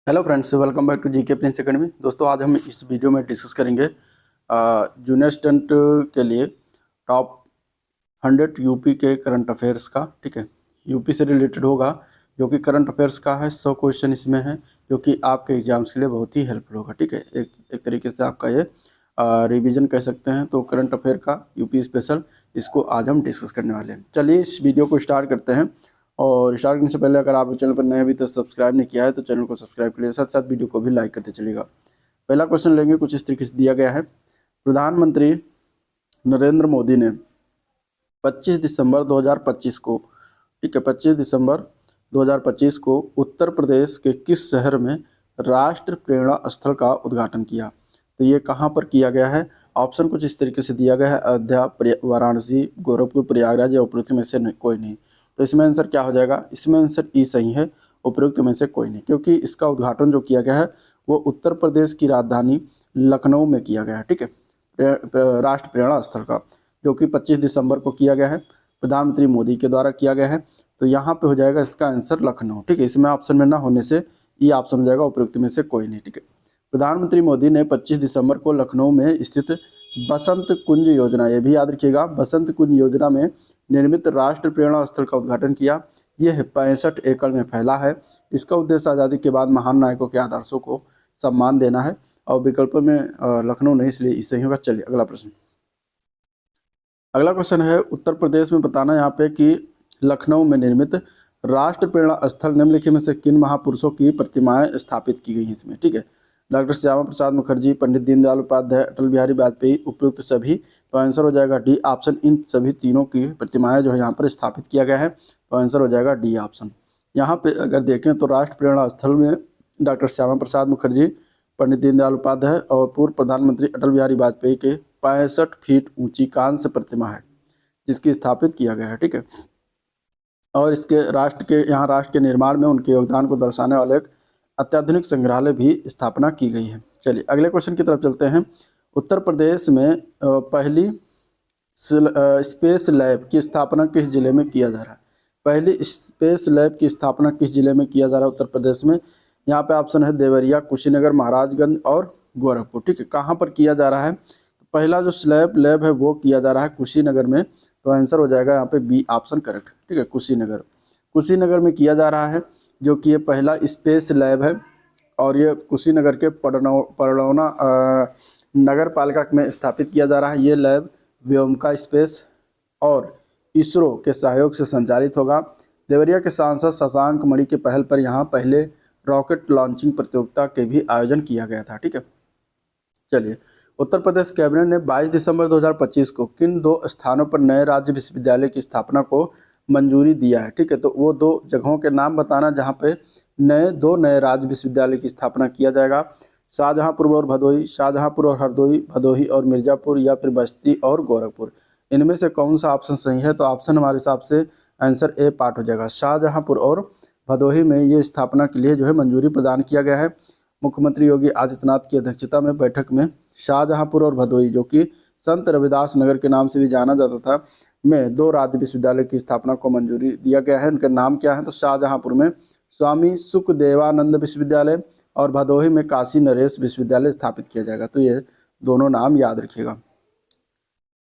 Hello friends, welcome back to GK Prince Academy. दोस्तों, आज हम इस वीडियो में डिस्कस करेंगे जूनियर स्टूडेंट के लिए टॉप 100 यूपी के करंट अफेयर्स का। ठीक है, यूपी से रिलेटेड होगा, जो कि करंट अफेयर्स का है। 100 क्वेश्चन इसमें है, जो कि आपके एग्जाम्स के लिए बहुत ही हेल्पफुल होगा। ठीक है, एक तरीके से आपका ये रिवीजन कह सकते हैं। तो करंट अफेयर का यूपी स्पेशल, इसको आज हम डिस्कस करने वाले हैं। चलिए इस वीडियो को स्टार्ट करते हैं। और स्टार्ट करने से पहले अगर आप चैनल पर नए अभी तक सब्सक्राइब नहीं किया है तो चैनल को सब्सक्राइब करिए, साथ साथ वीडियो को भी लाइक करते चलिएगा। पहला क्वेश्चन लेंगे, कुछ इस तरीके से दिया गया है। प्रधानमंत्री नरेंद्र मोदी ने 25 दिसंबर 2025 को, ठीक है, 25 दिसंबर 2025 को उत्तर प्रदेश के किस शहर में राष्ट्र प्रेरणा स्थल का उद्घाटन किया? तो ये कहाँ पर किया गया है? ऑप्शन कुछ इस तरीके से दिया गया है: अयोध्या, वाराणसी, गोरखपुर, प्रयागराज या उपरोक्त में से कोई नहीं। तो इसमें आंसर क्या हो जाएगा? इसमें आंसर ई सही है, उपरोक्त में से कोई नहीं, क्योंकि इसका उद्घाटन जो किया गया है वो उत्तर प्रदेश की राजधानी लखनऊ में किया गया है। ठीक है, राष्ट्र प्रेरणा स्थल का, जो कि 25 दिसंबर को किया गया है, प्रधानमंत्री मोदी के द्वारा किया गया है। तो यहाँ पे हो जाएगा इसका आंसर लखनऊ। ठीक है, इसमें ऑप्शन में ना होने से ये ऑप्शन हो जाएगा, उपयुक्त में से कोई नहीं। ठीक है, प्रधानमंत्री मोदी ने 25 दिसंबर को लखनऊ में स्थित बसंत कुंज योजना, ये भी याद रखिएगा, बसंत कुंज योजना में निर्मित राष्ट्र प्रेरणा स्थल का उद्घाटन किया। यह 65 एकड़ में फैला है। इसका उद्देश्य आज़ादी के बाद महान नायकों के आदर्शों को सम्मान देना है। और विकल्प में लखनऊ नहीं, इसलिए इससे ही होगा। चलिए अगला प्रश्न। अगला क्वेश्चन है, उत्तर प्रदेश में बताना यहाँ पे कि लखनऊ में निर्मित राष्ट्र प्रेरणा स्थल निम्नलिखित में से किन महापुरुषों की प्रतिमाएं स्थापित की गई हैं इसमें? ठीक है, डॉक्टर श्यामा प्रसाद मुखर्जी, पंडित दीनदयाल उपाध्याय, अटल बिहारी वाजपेयी, उपयुक्त सभी। तो आंसर हो जाएगा डी ऑप्शन। इन सभी तीनों की प्रतिमाएं जो है यहाँ पर स्थापित किया गया है। तो आंसर हो जाएगा डी ऑप्शन। यहाँ पे अगर देखें तो राष्ट्र प्रेरणा स्थल में डॉक्टर श्यामा प्रसाद मुखर्जी, पंडित दीनदयाल उपाध्याय और पूर्व प्रधानमंत्री अटल बिहारी वाजपेयी के 65 फीट ऊंची कांस्य प्रतिमा है, जिसकी स्थापित किया गया है। ठीक है, और इसके राष्ट्र के निर्माण में उनके योगदान को दर्शाने वाले एक अत्याधुनिक संग्रहालय भी स्थापना की गई है। चलिए अगले क्वेश्चन की तरफ चलते हैं। उत्तर प्रदेश में पहली स्पेस लैब की स्थापना किस जिले में किया जा रहा है? पहली स्पेस लैब की स्थापना किस जिले में किया जा रहा है उत्तर प्रदेश में? यहाँ पे ऑप्शन है देवरिया, कुशीनगर, महाराजगंज और गोरखपुर। ठीक है, कहाँ पर किया जा रहा है? पहला जो लैब है वो किया जा रहा है कुशीनगर में। तो आंसर हो जाएगा यहाँ पे बी ऑप्शन करेक्ट। ठीक है, कुशीनगर में किया जा रहा है, जो कि ये पहला स्पेस लैब है। और ये कुशीनगर के परडौना नगर पालिका में स्थापित किया जा रहा है। ये लैब व्योमका स्पेस और इसरो के सहयोग से संचालित होगा। देवरिया के सांसद शशांक मणि के पहल पर यहाँ पहले रॉकेट लॉन्चिंग प्रतियोगिता के भी आयोजन किया गया था। ठीक है, चलिए उत्तर प्रदेश कैबिनेट ने 22 दिसंबर 2025 को किन दो स्थानों पर नए राज्य विश्वविद्यालय की स्थापना को मंजूरी दिया है? ठीक है, तो वो दो जगहों के नाम बताना जहाँ पे दो नए राज्य विश्वविद्यालय की स्थापना किया जाएगा। शाहजहांपुर और भदोही, शाहजहांपुर और हरदोई, भदोही और मिर्जापुर, या फिर बस्ती और गोरखपुर। इनमें से कौन सा ऑप्शन सही है? तो ऑप्शन हमारे हिसाब से आंसर ए पार्ट हो जाएगा। शाहजहांपुर और भदोही में ये स्थापना के लिए जो है मंजूरी प्रदान किया गया है। मुख्यमंत्री योगी आदित्यनाथ की अध्यक्षता में बैठक में शाहजहांपुर और भदोही, जो कि संत रविदास नगर के नाम से भी जाना जाता था, में दो राज्य विश्वविद्यालय की स्थापना को मंजूरी दिया गया है। उनके नाम क्या है? तो शाहजहांपुर में स्वामी सुखदेवानंद विश्वविद्यालय और भदोही में काशी नरेश विश्वविद्यालय स्थापित किया जाएगा। तो ये दोनों नाम याद रखिएगा।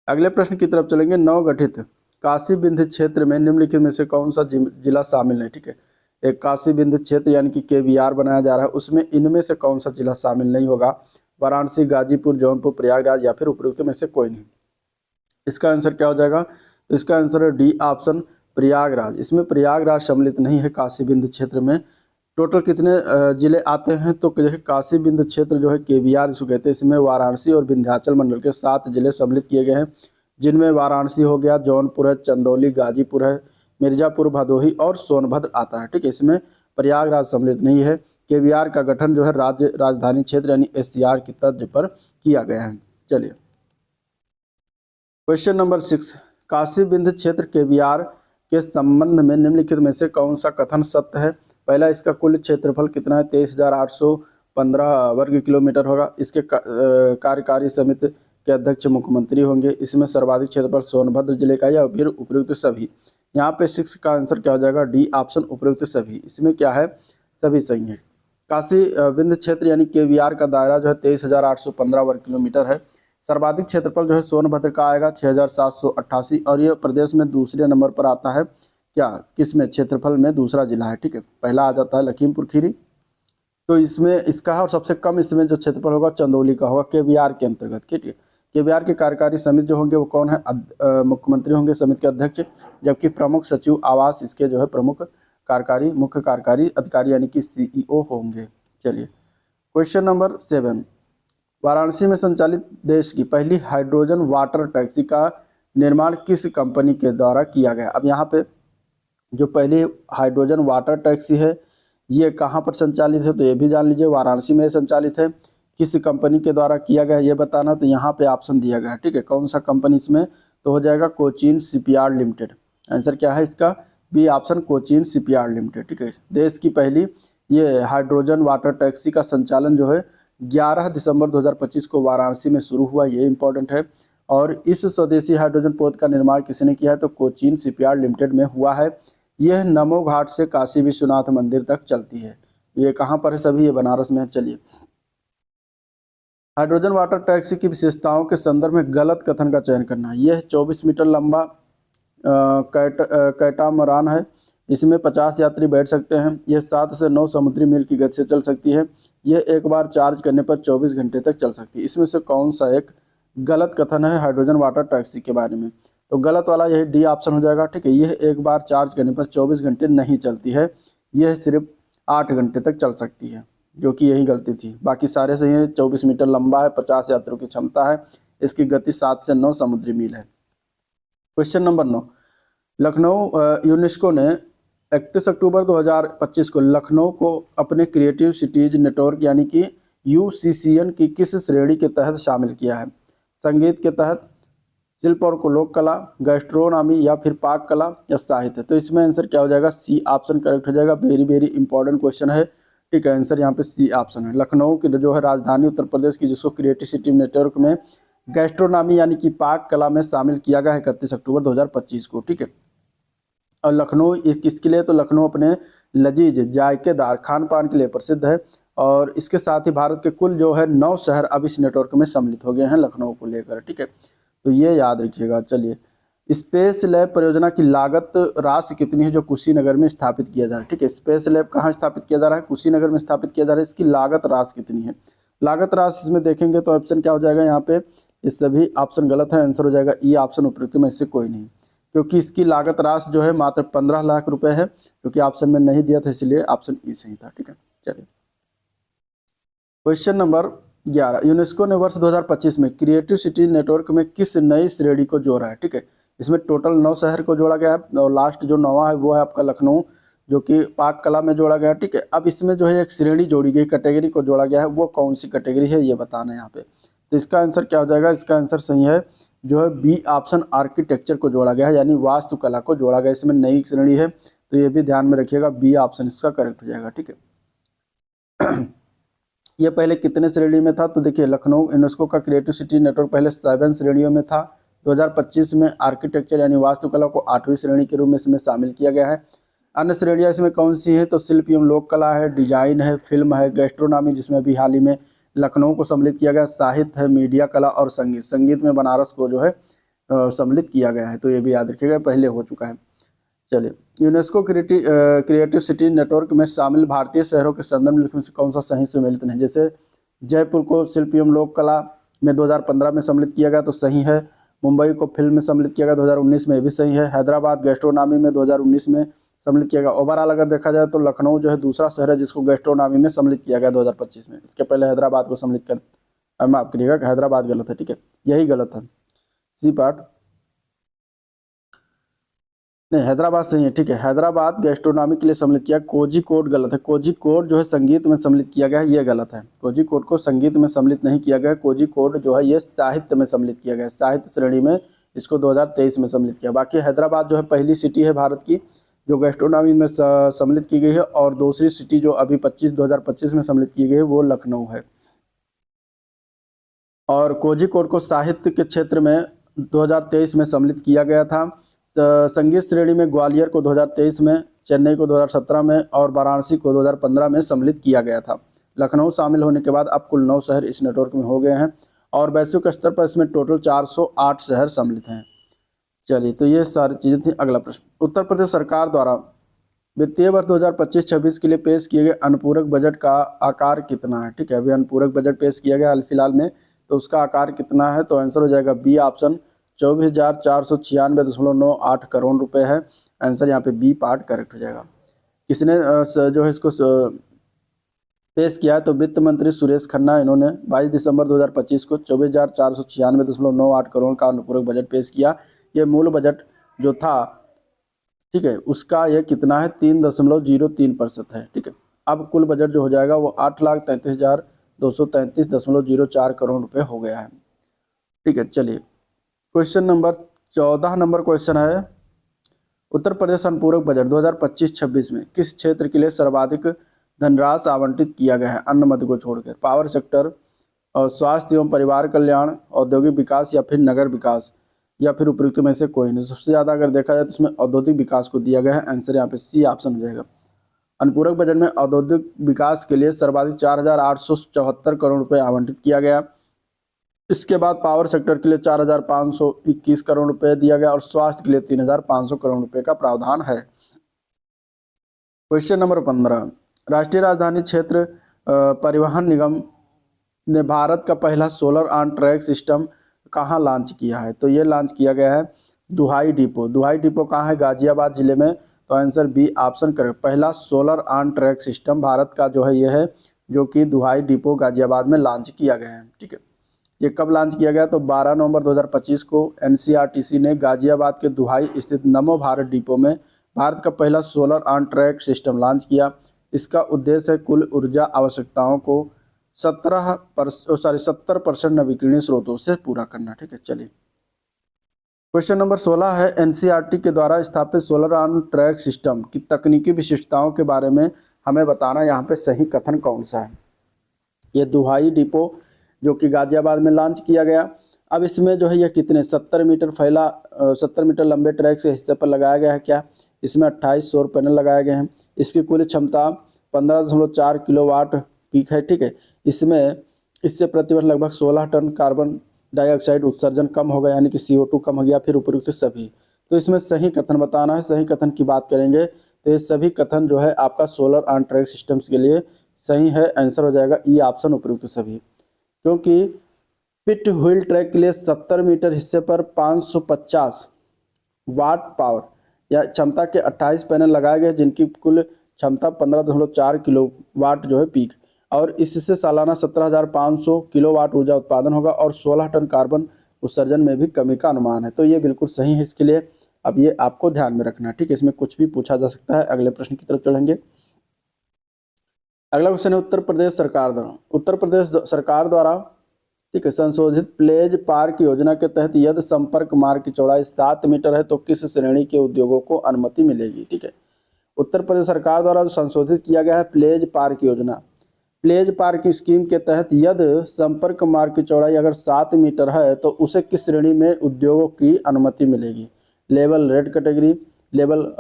अगले प्रश्न की तरफ चलेंगे। नवगठित काशी विंध्य क्षेत्र में निम्नलिखित में से कौन सा जिला शामिल है? ठीक है, एक काशी विंध्य क्षेत्र यानी कि केवीआर बनाया जा रहा है, उसमें इनमें से कौन सा जिला शामिल नहीं होगा? वाराणसी, गाजीपुर, जौनपुर, प्रयागराज या फिर उपरोक्त में से कोई नहीं। इसका आंसर क्या हो जाएगा? तो इसका आंसर है डी ऑप्शन, प्रयागराज। इसमें प्रयागराज सम्मिलित नहीं है काशी विंध्य क्षेत्र में। टोटल कितने जिले आते हैं? तो काशी विंध्य क्षेत्र जो है केवीआर इसको कहते हैं, इसमें वाराणसी और विंध्याचल मंडल के 7 जिले सम्मिलित किए गए हैं, जिनमें वाराणसी हो गया, जौनपुर है, चंदौली, गाजीपुर है, मिर्जापुर, भदोही और सोनभद्र आता है। ठीक है, इसमें प्रयागराज सम्मिलित नहीं है। केवीआर का गठन जो है राज्य राजधानी क्षेत्र यानी एससीआर की तर्ज पर किया गया है। चलिए क्वेश्चन नंबर 6, काशी विंध्य क्षेत्र केवीआर के संबंध में निम्नलिखित में से कौन सा कथन सत्य है? पहला, इसका कुल क्षेत्रफल कितना है? 23,815 वर्ग किलोमीटर होगा। इसके कार्यकारी समिति के अध्यक्ष मुख्यमंत्री होंगे। इसमें सर्वाधिक क्षेत्रफल सोनभद्र जिले का या फिर उपयुक्त सभी। यहाँ पे 6 का आंसर क्या हो जाएगा? डी ऑप्शन, उपयुक्त सभी। इसमें क्या है? सभी सही है। काशी विंध्य क्षेत्र यानी केवीआर का दायरा जो है 23,815 वर्ग किलोमीटर है। सर्वाधिक क्षेत्रफल जो है सोनभद्र का आएगा 6,788 और ये प्रदेश में दूसरे नंबर पर आता है। क्या किस में? क्षेत्रफल में दूसरा जिला है, ठीक है। पहला आ जाता है लखीमपुर खीरी, तो इसमें इसका है, और सबसे कम इसमें जो क्षेत्रफल होगा चंदौली का होगा केवीआर के अंतर्गत, ठीक है। केवीआर की कार्यकारी समिति जो होंगे वो कौन है? मुख्यमंत्री होंगे समिति के अध्यक्ष, जबकि प्रमुख सचिव आवास इसके जो है प्रमुख कार्यकारी मुख्य कार्यकारी अधिकारी यानी कि सीईओ होंगे। चलिए क्वेश्चन नंबर 7, वाराणसी में संचालित देश की पहली हाइड्रोजन वाटर टैक्सी का निर्माण किस कंपनी के द्वारा किया गया? अब यहाँ पे जो पहली हाइड्रोजन वाटर टैक्सी है ये कहाँ पर संचालित है? तो ये भी जान लीजिए, वाराणसी में संचालित है। किस कंपनी के द्वारा किया गया ये बताना, तो यहाँ पे ऑप्शन दिया गया है, ठीक है। कौन सा कंपनी इसमें? तो हो जाएगा कोचीन शिपयार्ड लिमिटेड। आंसर क्या है इसका? B option, Cochin shipyard limited, ठीक है। देश की पहली ये हाइड्रोजन वाटर टैक्सी का संचालन जो है 11 दिसंबर 2025 को वाराणसी में शुरू हुआ, ये इंपॉर्टेंट है। और इस स्वदेशी हाइड्रोजन पोत का निर्माण किसने किया है? तो कोचीन शिपयार्ड लिमिटेड में हुआ है। यह नमो घाट से काशी विश्वनाथ मंदिर तक चलती है। ये कहाँ पर है सभी? ये बनारस में है। चलिए, हाइड्रोजन वाटर टैक्सी की विशेषताओं के संदर्भ में गलत कथन का चयन करना। यह 24 मीटर लंबा कैटामरान है। इसमें 50 यात्री बैठ सकते हैं। यह 7 से 9 समुद्री मील की गति से चल सकती है। यह एक बार चार्ज करने पर 24 घंटे तक चल सकती है। इसमें से कौन सा एक गलत कथन है हाइड्रोजन वाटर टैक्सी के बारे में? तो गलत वाला यही डी ऑप्शन हो जाएगा, ठीक है। यह एक बार चार्ज करने पर 24 घंटे नहीं चलती है, यह सिर्फ 8 घंटे तक चल सकती है, जो कि यही गलती थी। बाकी सारे सही है। 24 मीटर लंबा है, 50 यात्रियों की क्षमता है, इसकी गति 7 से 9 समुद्री मील है। क्वेश्चन नंबर 9, लखनऊ यूनेस्को ने 31 अक्टूबर 2025 को लखनऊ को अपने क्रिएटिव सिटीज नेटवर्क यानी कि UCCN की किस श्रेणी के तहत शामिल किया है? संगीत के तहत, शिल्प और लोक कला, गैस्ट्रोनॉमी या फिर पाक कला या साहित्य? तो इसमें आंसर क्या हो जाएगा? सी ऑप्शन करेक्ट हो जाएगा। वेरी वेरी इंपॉर्टेंट क्वेश्चन है, ठीक है। आंसर यहाँ पे सी ऑप्शन है। लखनऊ की जो है राजधानी उत्तर प्रदेश की, जिसको क्रिएटिव सिटी नेटवर्क में गैस्ट्रोनॉमी यानी कि पाक कला में शामिल किया गया है 31 अक्टूबर 2025 को, ठीक है। और लखनऊ किसके लिए? तो लखनऊ अपने लजीज जायकेदार खान पान के लिए प्रसिद्ध है। और इसके साथ ही भारत के कुल जो है 9 शहर अब इस नेटवर्क में सम्मिलित हो गए हैं लखनऊ को लेकर, ठीक है। तो ये याद रखिएगा। चलिए, स्पेस लैब परियोजना की लागत राशि कितनी है जो कुशीनगर में स्थापित किया जा रहा है? ठीक है, स्पेस लैब कहाँ स्थापित किया जा रहा है? कुशीनगर में स्थापित किया जा रहा है। इसकी लागत राशि कितनी है? लागत राशि इसमें देखेंगे तो ऑप्शन क्या हो जाएगा यहाँ पे? इस सभी ऑप्शन गलत है। आंसर हो जाएगा ई ऑप्शन, उपयुक्त में इससे कोई नहीं, क्योंकि इसकी लागत राशि जो है मात्र 15 लाख रुपए है, क्योंकि ऑप्शन में नहीं दिया था, इसलिए ऑप्शन ई सही था, ठीक है। चलिए, क्वेश्चन नंबर 11, यूनेस्को ने वर्ष 2025 में क्रिएटिव सिटी नेटवर्क में किस नई श्रेणी को जोड़ा है? ठीक है, इसमें टोटल 9 शहर को जोड़ा गया है और लास्ट जो 9वां है वो है आपका लखनऊ, जो कि पाक कला में जोड़ा गया है, ठीक है। अब इसमें जो है एक श्रेणी जोड़ी गई, कैटेगरी को जोड़ा गया है, वो कौन सी कैटेगरी है ये बताना है यहाँ पे। तो इसका आंसर क्या हो जाएगा? इसका आंसर सही है जो है बी ऑप्शन, आर्किटेक्चर को जोड़ा गया है, यानी वास्तुकला को जोड़ा गया। इसमें नई श्रेणी है, तो ये भी ध्यान में रखिएगा, बी ऑप्शन इसका करेक्ट हो जाएगा, ठीक है। ये पहले कितने श्रेणी में था? तो देखिए, लखनऊ यूनेस्को का क्रिएटिव सिटी नेटवर्क पहले 7 श्रेणियों में था। 2025 में आर्किटेक्चर यानी वास्तुकला को 8वीं श्रेणी के रूप में इसमें शामिल किया गया है। अन्य श्रेणियाँ इसमें कौन सी है? तो शिल्प एवं लोक कला है, डिजाइन है, फिल्म है, गैस्ट्रोनॉमी जिसमें अभी हाल ही में लखनऊ को सम्मिलित किया गया, साहित्य है, मीडिया कला और संगीत। संगीत में बनारस को जो है सम्मिलित किया गया है, तो ये भी याद रखिएगा, पहले हो चुका है। चलिए, यूनेस्को क्रिएटिव सिटी नेटवर्क में शामिल भारतीय शहरों के संदर्भ में से कौन सा सही सम्मिलित नहीं? जैसे जयपुर को शिल्प एवं लोक कला में 2015 में सम्मिलित किया गया, तो सही है। मुंबई को फिल्म में सम्मिलित किया गया 2019 में, भी सही है। हैदराबाद गैस्ट्रोनॉमी में 2019 में सम्मिलित किया गया। ओवरऑल अगर देखा जाए तो लखनऊ जो है दूसरा शहर है जिसको गैस्ट्रोनॉमी में सम्मिलित किया गया 2025 में। इसके पहले हैदराबाद को सम्मिलित कर, माफ करिएगा, हैदराबाद गलत है, ठीक है, यही गलत है, सी पार्ट नहीं, हैदराबाद सही है, ठीक है। हैदराबाद गैस्ट्रोनॉमी के लिए सम्मिलित किया। कोझिकोड गलत है, कोझिकोड जो है संगीत में सम्मिलित किया गया है, ये गलत है। कोझिकोड को संगीत में सम्मिलित नहीं किया गया। कोझिकोड जो है ये साहित्य में सम्मिलित किया गया है, साहित्य श्रेणी में इसको 2023 में सम्मिलित किया। बाकी हैदराबाद जो है पहली सिटी है भारत की जो गैस्ट्रोनॉमी में सम्मिलित की गई है, और दूसरी सिटी जो अभी 2025 में सम्मिलित की गई है वो लखनऊ है। और कोझिकोड को साहित्य के क्षेत्र में 2023 में सम्मिलित किया गया था। संगीत श्रेणी में ग्वालियर को 2023 में, चेन्नई को 2017 में और वाराणसी को 2015 में सम्मिलित किया गया था। लखनऊ शामिल होने के बाद अब कुल 9 शहर इस नेटवर्क में हो गए हैं और वैश्विक स्तर पर इसमें टोटल 408 शहर सम्मिलित हैं। चलिए, तो ये सारी चीज़ें थी। अगला प्रश्न, उत्तर प्रदेश सरकार द्वारा वित्तीय वर्ष 2025-26 के लिए पेश किए गए अनुपूरक बजट का आकार कितना है? ठीक है, अभी अनुपूरक बजट पेश किया गया हाल फिलहाल में, तो उसका आकार कितना है? तो आंसर हो जाएगा बी ऑप्शन, 24,496.98 करोड़ रुपए है। आंसर यहाँ पे बी पार्ट करेक्ट हो जाएगा। किसने जो है इसको पेश किया है? तो वित्त मंत्री सुरेश खन्ना, इन्होंने 22 दिसंबर 2025 को 24,496.98 करोड़ का अनुपूरक बजट पेश किया। ये मूल बजट जो था, ठीक है, उसका ये कितना है? 3.03% है। ठीक है, अब कुल बजट जो हो जाएगा वो 8,33,233.04 करोड़ रुपए हो गया है। ठीक है, चलिए क्वेश्चन नंबर 14 नंबर क्वेश्चन है, उत्तर प्रदेश अनुपूरक बजट 2025-26 में किस क्षेत्र के लिए सर्वाधिक धनराशि आवंटित किया गया है अन्न मद को छोड़कर? पावर सेक्टर और स्वास्थ्य एवं परिवार कल्याण, औद्योगिक विकास या फिर नगर विकास, या फिर उपयुक्त में से कोई नहीं। सबसे ज़्यादा अगर देखा जाए तो इसमें औद्योगिक विकास को दिया गया है। आंसर यहाँ पे सी ऑप्शन हो जाएगा। अनुपूरक बजट में औद्योगिक विकास के लिए सर्वाधिक 4,874 करोड़ रुपए आवंटित किया गया। इसके बाद पावर सेक्टर के लिए 4,521 करोड़ रुपए दिया गया और स्वास्थ्य के लिए 3,500 करोड़ रुपए का प्रावधान है। क्वेश्चन नंबर 15, राष्ट्रीय राजधानी क्षेत्र परिवहन निगम ने भारत का पहला सोलर ऑन ट्रैक सिस्टम कहाँ लॉन्च किया है? तो ये लॉन्च किया गया है दुहाई डिपो। दुहाई डिपो कहाँ है? गाजियाबाद जिले में। तो आंसर बी ऑप्शन करेक्ट। पहला solar on track system Bharat का जो है ये है, जो कि दुहाई डिपो गाजियाबाद में लॉन्च किया गया है। ठीक है, ये कब लॉन्च किया गया? तो 12 नवंबर 2025 को एनसीआरटीसी ने गाजियाबाद के दुहाई स्थित नमो भारत डिपो में भारत का पहला solar on track system launch किया। इसका उद्देश्य है कुल ऊर्जा आवश्यकताओं को 70% नवीकरणीय स्रोतों से पूरा करना। ठीक है, चलिए क्वेश्चन नंबर 16 है, एनसीईआरटी के द्वारा स्थापित सोलर ऑन ट्रैक सिस्टम की तकनीकी विशिष्टताओं के बारे में हमें बताना। यहाँ पे सही कथन कौन सा है? ये दुहाई डिपो जो कि गाजियाबाद में लॉन्च किया गया। अब इसमें जो है ये कितने 70 मीटर फैला 70 मीटर लंबे ट्रैक से हिस्से पर लगाया गया है। क्या इसमें 28 सौर पैनल लगाए गए हैं। इसकी कुल क्षमता 15.4 किलोवाट पीक है। ठीक है, इससे प्रतिवर्ष लगभग 16 टन कार्बन डाइऑक्साइड उत्सर्जन कम होगा, यानी कि CO2 कम हो गया। फिर उपयुक्त सभी, तो इसमें सही कथन बताना है। सही कथन की बात करेंगे तो ये सभी कथन जो है आपका सोलर ऑन ट्रैक सिस्टम्स के लिए सही है। आंसर हो जाएगा ई ऑप्शन, उपयुक्त सभी। क्योंकि पिट व्हील ट्रैक के लिए 70 मीटर हिस्से पर 550 वाट पावर या क्षमता के 28 पैनल लगाए गए, जिनकी कुल क्षमता 15.4 किलोवाट जो है पीक, और इससे सालाना 17,500 किलोवाट ऊर्जा उत्पादन होगा और 16 टन कार्बन उत्सर्जन में भी कमी का अनुमान है। तो ये बिल्कुल सही है इसके लिए। अब ये आपको ध्यान में रखना है। ठीक है, इसमें कुछ भी पूछा जा सकता है। अगले प्रश्न की तरफ चलेंगे। अगला क्वेश्चन है, उत्तर प्रदेश सरकार द्वारा ठीक है संशोधित प्लेज पार्क योजना के तहत यदि संपर्क मार्ग की चौड़ाई 7 मीटर है तो किस श्रेणी के उद्योगों को अनुमति मिलेगी? ठीक है, उत्तर प्रदेश सरकार द्वारा जो संशोधित किया गया है प्लेज पार्क योजना, प्लेज पार्क स्कीम के तहत यदि संपर्क मार्ग की चौड़ाई अगर 7 मीटर है तो उसे किस श्रेणी में उद्योगों की अनुमति मिलेगी? लेवल रेड कैटेगरी, लेवल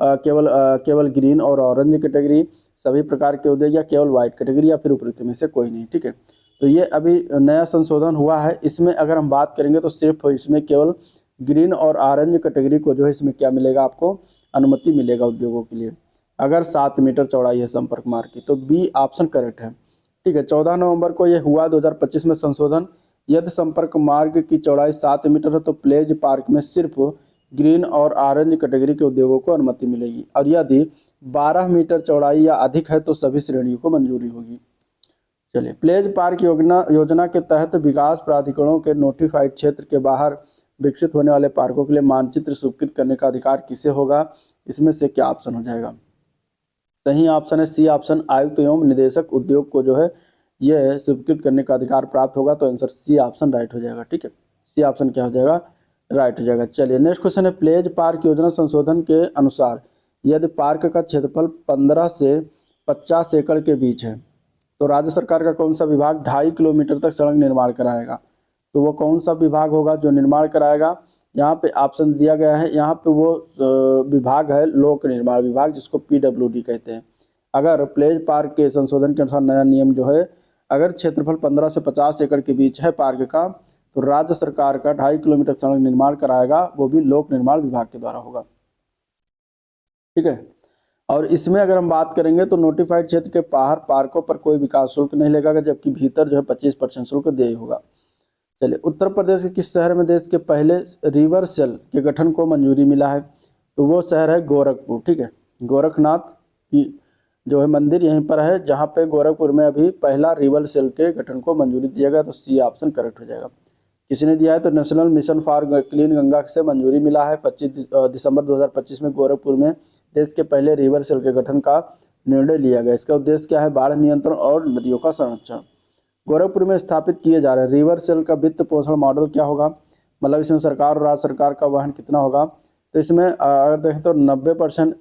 केवल ग्रीन और ऑरेंज कैटेगरी, सभी प्रकार के उद्योग, या केवल व्हाइट कैटेगरी, या फिर उपयुक्त में से कोई नहीं। ठीक है, तो ये अभी नया संशोधन हुआ है। इसमें अगर हम बात करेंगे तो सिर्फ इसमें केवल ग्रीन और ऑरेंज कैटेगरी को जो है इसमें क्या मिलेगा? आपको अनुमति मिलेगा उद्योगों के लिए, अगर 7 मीटर चौड़ाई है संपर्क मार्ग की। तो बी ऑप्शन करेक्ट है। ठीक है, 14 नवंबर को ये हुआ 2025 में संशोधन। यदि संपर्क मार्ग की चौड़ाई 7 मीटर है तो प्लेज पार्क में सिर्फ ग्रीन और ऑरेंज कैटेगरी के उद्योगों को अनुमति मिलेगी, और यदि 12 मीटर चौड़ाई या अधिक है तो सभी श्रेणियों को मंजूरी होगी। चलिए, प्लेज पार्क योजना के तहत विकास प्राधिकरणों के नोटिफाइड क्षेत्र के बाहर विकसित होने वाले पार्कों के लिए मानचित्र स्वीकृत करने का अधिकार किसे होगा? इसमें से क्या ऑप्शन हो जाएगा? सही ऑप्शन है सी ऑप्शन, आयुक्त एवं निदेशक उद्योग को जो है यह स्वीकृत करने का अधिकार प्राप्त होगा। तो आंसर सी ऑप्शन राइट हो जाएगा। ठीक है, सी ऑप्शन क्या हो जाएगा? राइट हो जाएगा। चलिए नेक्स्ट क्वेश्चन है, प्लेज पार्क योजना संशोधन के अनुसार यदि पार्क का क्षेत्रफल 15 से 50 एकड़ के बीच है तो राज्य सरकार का कौन सा विभाग 2.5 किलोमीटर तक सड़क निर्माण कराएगा? तो वो कौन सा विभाग होगा जो निर्माण कराएगा? यहाँ पे ऑप्शन दिया गया है। यहाँ पे वो विभाग है लोक निर्माण विभाग, जिसको PWD कहते हैं। अगर प्लेज पार्क के संशोधन के अनुसार नया नियम जो है अगर क्षेत्रफल 15 से 50 एकड़ के बीच है पार्क का, तो राज्य सरकार का 2.5 किलोमीटर सड़क निर्माण कराएगा, वो भी लोक निर्माण विभाग के द्वारा होगा। ठीक है। और इसमें अगर हम बात करेंगे तो नोटिफाइड क्षेत्र के बाहर पार्कों पर कोई विकास शुल्क नहीं लगेगा, जबकि भीतर जो है 25% शुल्क देय होगा। चलिए, उत्तर प्रदेश के किस शहर में देश के पहले रिवर सेल के गठन को मंजूरी मिला है? तो वो शहर है गोरखपुर। ठीक है, गोरखनाथ की जो है मंदिर यहीं पर है, जहाँ पे गोरखपुर में अभी पहला रिवर सेल के गठन को मंजूरी दिया गया। तो सी ऑप्शन करेक्ट हो जाएगा। किसने दिया है? तो national mission for clean Ganga से मंजूरी मिला है। 25 दिसंबर 2025 में गोरखपुर में देश के पहले रिवर सेल के गठन का निर्णय लिया गया। इसका उद्देश्य क्या है? बाढ़ नियंत्रण और नदियों का संरक्षण। गोरखपुर में स्थापित किए जा रहे रिवर सेल का वित्त पोषण मॉडल क्या होगा? मतलब इसमें सरकार और राज्य सरकार का वहन कितना होगा? तो इसमें अगर देखें तो 90%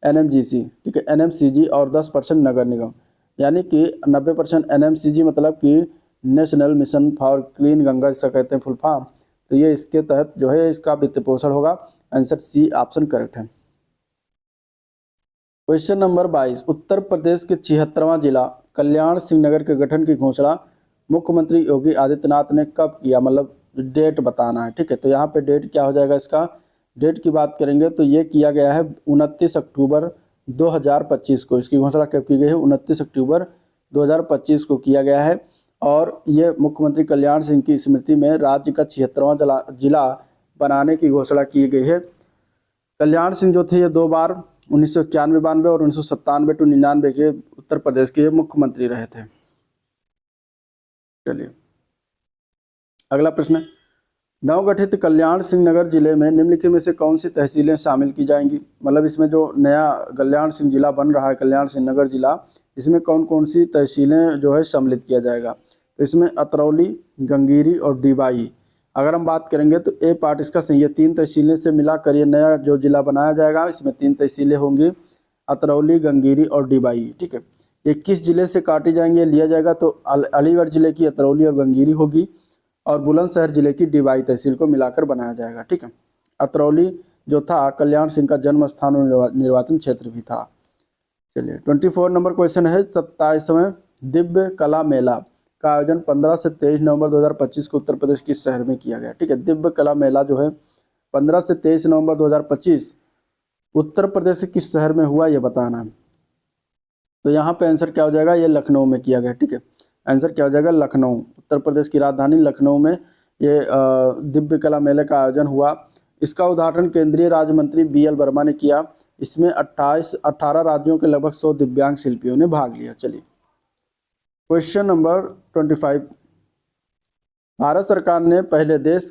NMGC, ठीक है, NMCG और 10% नगर निगम, यानी कि 90% NMCG मतलब कि national mission for clean Ganga, जिसे कहते हैं फुल फॉर्म। तो ये इसके तहत जो है इसका वित्त पोषण होगा। आंसर सी ऑप्शन करेक्ट है। क्वेश्चन नंबर 22, उत्तर प्रदेश के 76वां जिला कल्याण सिंह नगर के गठन की घोषणा मुख्यमंत्री योगी आदित्यनाथ ने कब किया? मतलब डेट बताना है। ठीक है, तो यहाँ पे डेट क्या हो जाएगा? इसका डेट की बात करेंगे तो ये किया गया है 29 अक्टूबर 2025 को। इसकी घोषणा कब की गई है? 29 अक्टूबर 2025 को किया गया है। और ये मुख्यमंत्री कल्याण सिंह की स्मृति में राज्य का 76वां जिला बनाने की घोषणा की गई है। कल्याण सिंह जो थे ये 2 बार 1991-92 और 1997-99 के उत्तर प्रदेश के मुख्यमंत्री रहे थे। चलिए, अगला प्रश्न, नवगठित कल्याण सिंह नगर जिले में निम्नलिखित में से कौन सी तहसीलें शामिल की जाएंगी? मतलब इसमें जो नया कल्याण सिंह जिला बन रहा है, कल्याण सिंह नगर जिला, इसमें कौन कौन सी तहसीलें जो है सम्मिलित किया जाएगा? तो इसमें अतरौली, गंगीरी और डिबाई। अगर हम बात करेंगे तो ए पार्ट इसका सही है। 3 तहसीलें से मिलाकर ये नया जो जिला बनाया जाएगा, इसमें 3 तहसीलें होंगी, अतरौली, गंगीरी और डिबाई। ठीक है, ये किस जिले से काटी जाएंगे लिया जाएगा? तो अलीगढ़ जिले की अतरौली और गंगीरी होगी, और बुलंदशहर जिले की डिबाई तहसील को मिलाकर बनाया जाएगा। ठीक है, अतरौली जो था कल्याण सिंह का जन्म स्थान और निर्वाचन क्षेत्र भी था। चलिए, 24 नंबर क्वेश्चन है, 27वें दिव्य कला मेला का आयोजन 15 से 23 नवंबर 2025 को उत्तर प्रदेश किस शहर में किया गया? ठीक है, दिव्य कला मेला जो है 15 से 23 नवंबर 2025 उत्तर प्रदेश के किस शहर में हुआ, ये बताना है। तो यहाँ पे आंसर क्या हो जाएगा? ये लखनऊ में किया गया। ठीक है, आंसर क्या हो जाएगा? लखनऊ। उत्तर प्रदेश की राजधानी लखनऊ में ये दिव्य कला मेले का आयोजन हुआ। इसका उद्घाटन केंद्रीय राज्य मंत्री BL वर्मा ने किया। इसमें 18 राज्यों के लगभग 100 दिव्यांग शिल्पियों ने भाग लिया। चलिए, क्वेश्चन नंबर 25, भारत सरकार ने देश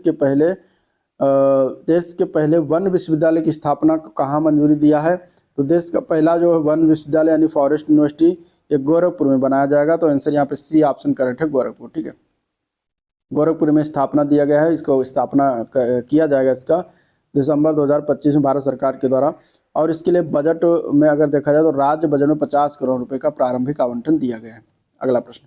के पहले वन विश्वविद्यालय की स्थापना को कहाँ मंजूरी दिया है? तो देश का पहला जो है वन विश्वविद्यालय यानी फॉरेस्ट यूनिवर्सिटी, ये गोरखपुर में बनाया जाएगा। तो आंसर यहाँ पे सी ऑप्शन करेक्ट है, गोरखपुर। ठीक है, गोरखपुर में स्थापना दिया गया है, इसको स्थापना किया जाएगा इसका दिसंबर 2025 में भारत सरकार के द्वारा। और इसके लिए बजट में अगर देखा जाए तो राज्य बजट में 50 करोड़ रुपए का प्रारंभिक आवंटन दिया गया है। अगला प्रश्न,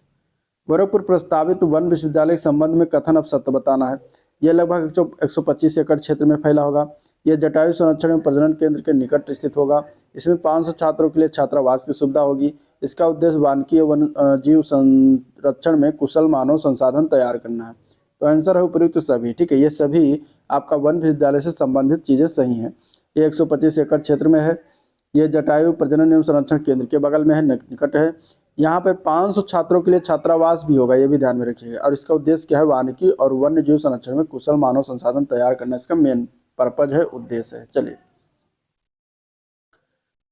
गोरखपुर प्रस्तावित वन विश्वविद्यालय के संबंध में कथन अब सत्य बताना है। यह लगभग 125 एकड़ क्षेत्र में फैला होगा। यह जटायु संरक्षण एवं प्रजनन केंद्र के निकट स्थित होगा। इसमें 500 छात्रों के लिए छात्रावास की सुविधा होगी। इसका उद्देश्य वानिकी वन जीव संरक्षण में कुशल मानव संसाधन तैयार करना है। तो आंसर है उपयुक्त सभी। ठीक है, ये सभी आपका वन विश्वविद्यालय से संबंधित चीज़ें सही हैं। ये 125 एकड़ क्षेत्र में है। ये जटायु प्रजनन एवं संरक्षण केंद्र के बगल में है, निकट है। यहाँ पे 500 छात्रों के लिए छात्रावास भी होगा, ये भी ध्यान में रखिएगा। और इसका उद्देश्य क्या है? वानिकी और वन्य जीव संरक्षण में कुशल मानव संसाधन तैयार करना इसका मेन पर्पज है, उद्देश्य है। चलिए,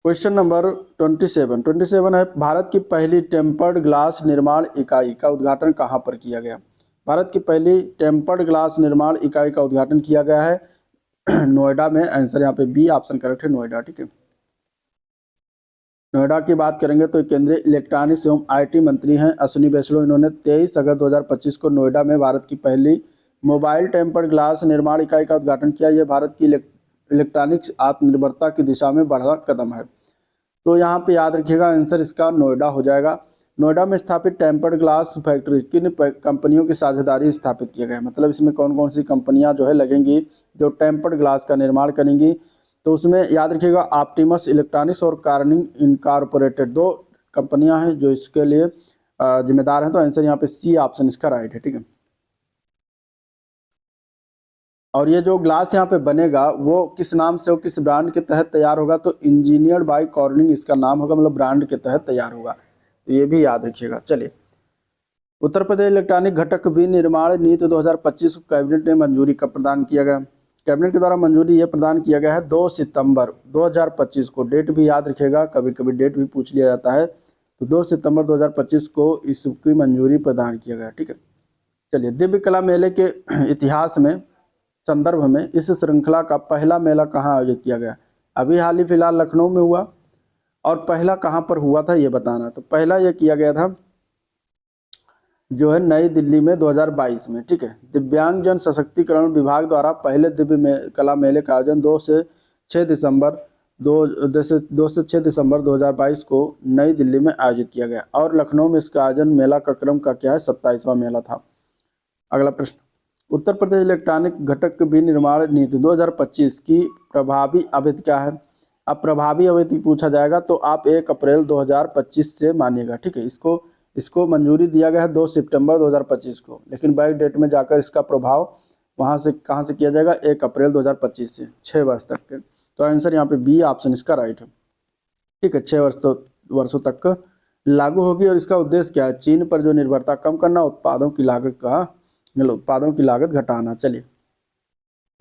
क्वेश्चन नंबर 27 है, भारत की पहली टेम्पर्ड ग्लास निर्माण इकाई का उद्घाटन कहाँ पर किया गया? भारत की पहली टेम्पर्ड ग्लास निर्माण इकाई का उद्घाटन किया गया है नोएडा में। आंसर यहाँ पे बी ऑप्शन करेक्ट है, नोएडा। ठीक है, नोएडा की बात करेंगे तो केंद्रीय इलेक्ट्रॉनिक्स एवं IT मंत्री हैं अश्विनी वैष्णव। इन्होंने 23 अगस्त 2025 को नोएडा में भारत की पहली मोबाइल टेम्पर्ड ग्लास निर्माण इकाई का उद्घाटन किया। यह भारत की इलेक्ट्रॉनिक्स आत्मनिर्भरता की दिशा में बढ़ा कदम है। तो यहाँ पे याद रखिएगा, आंसर इसका नोएडा हो जाएगा। नोएडा में स्थापित टेम्पर्ड ग्लास फैक्ट्री किन कंपनियों की साझेदारी स्थापित किया गया है? मतलब इसमें कौन कौन सी कंपनियां जो है लगेंगी जो टेम्पर्ड ग्लास का निर्माण करेंगी? तो उसमें याद रखिएगा, ऑप्टिमस इलेक्ट्रॉनिक्स और कार्निंग इनकॉर्पोरेटेड 2 कंपनियां हैं जो इसके लिए जिम्मेदार हैं। तो आंसर यहाँ पे सी ऑप्शन इसका राइट है, ठीक है। और ये जो ग्लास यहाँ पे बनेगा वो किस नाम से, वो किस ब्रांड के तहत तैयार होगा, तो इंजीनियर्ड बाय कॉर्निंग इसका नाम होगा, मतलब ब्रांड के तहत तैयार होगा, तो ये भी याद रखिएगा। चलिए, उत्तर प्रदेश इलेक्ट्रॉनिक घटक विनिर्माण नीति 2025 को कैबिनेट ने मंजूरी कब प्रदान किया गया। कैबिनेट के द्वारा मंजूरी ये प्रदान किया गया है 2 सितंबर 2025 को। डेट भी याद रखिएगा, कभी कभी डेट भी पूछ लिया जाता है। तो 2 सितंबर 2025 को इसकी मंजूरी प्रदान किया गया, ठीक है। चलिए, दिव्य कला मेले के इतिहास में संदर्भ में इस श्रृंखला का पहला मेला कहाँ आयोजित किया गया। अभी हाल ही फिलहाल लखनऊ में हुआ, और पहला कहाँ पर हुआ था ये बताना। तो पहला ये किया गया था जो है नई दिल्ली में 2022 में, ठीक है। दिव्यांग जन सशक्तिकरण विभाग द्वारा पहले कला मेले का आयोजन 2 से 6 दिसंबर 2022 को नई दिल्ली में आयोजित किया गया, और लखनऊ में इसका आयोजन मेला का क्रम का क्या है, 27वां मेला था। अगला प्रश्न, उत्तर प्रदेश इलेक्ट्रॉनिक घटक विनिर्माण नीति 2025 की प्रभावी अवधि क्या है। अब प्रभावी अवधि पूछा जाएगा तो आप 1 अप्रैल 2025 से मानिएगा, ठीक है। इसको मंजूरी दिया गया है 2 सितंबर 2025 को, लेकिन बैक डेट में जाकर इसका प्रभाव वहाँ से कहाँ से किया जाएगा, 1 अप्रैल 2025 से 6 वर्ष तक के। तो आंसर यहाँ पे बी ऑप्शन इसका राइट है, ठीक है। 6 वर्षों तक लागू होगी, और इसका उद्देश्य क्या है, चीन पर जो निर्भरता कम करना, उत्पादों की लागत घटाना। चलिए,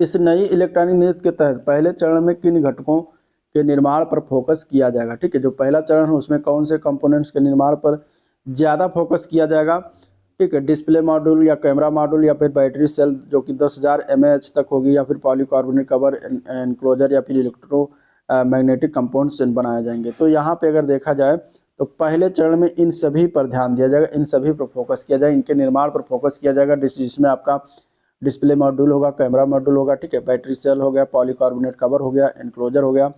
इस नई इलेक्ट्रॉनिक नीति के तहत पहले चरण में किन घटकों के निर्माण पर फोकस किया जाएगा, ठीक है। जो पहला चरण है उसमें कौन से कंपोनेंट्स के निर्माण पर ज़्यादा फोकस किया जाएगा, ठीक है। डिस्प्ले मॉड्यूल या कैमरा मॉड्यूल या फिर बैटरी सेल जो कि 10,000 mAh तक होगी, या फिर पॉलीकार्बोनेट कवर एनक्लोजर, या फिर इलेक्ट्रो मैग्नेटिक कंपाउंड्स बनाए जाएंगे। तो यहाँ पे अगर देखा जाए तो पहले चरण में इन सभी पर ध्यान दिया जाएगा, इन सभी पर फोकस किया जाएगा, इनके निर्माण पर फोकस किया जाएगा, जिसमें आपका डिस्प्ले मॉड्यूल होगा, कैमरा मॉड्यूल होगा, ठीक है, बैटरी सेल हो गया, पॉलीकार्बोनेट कवर हो गया, एनक्लोजर हो गया,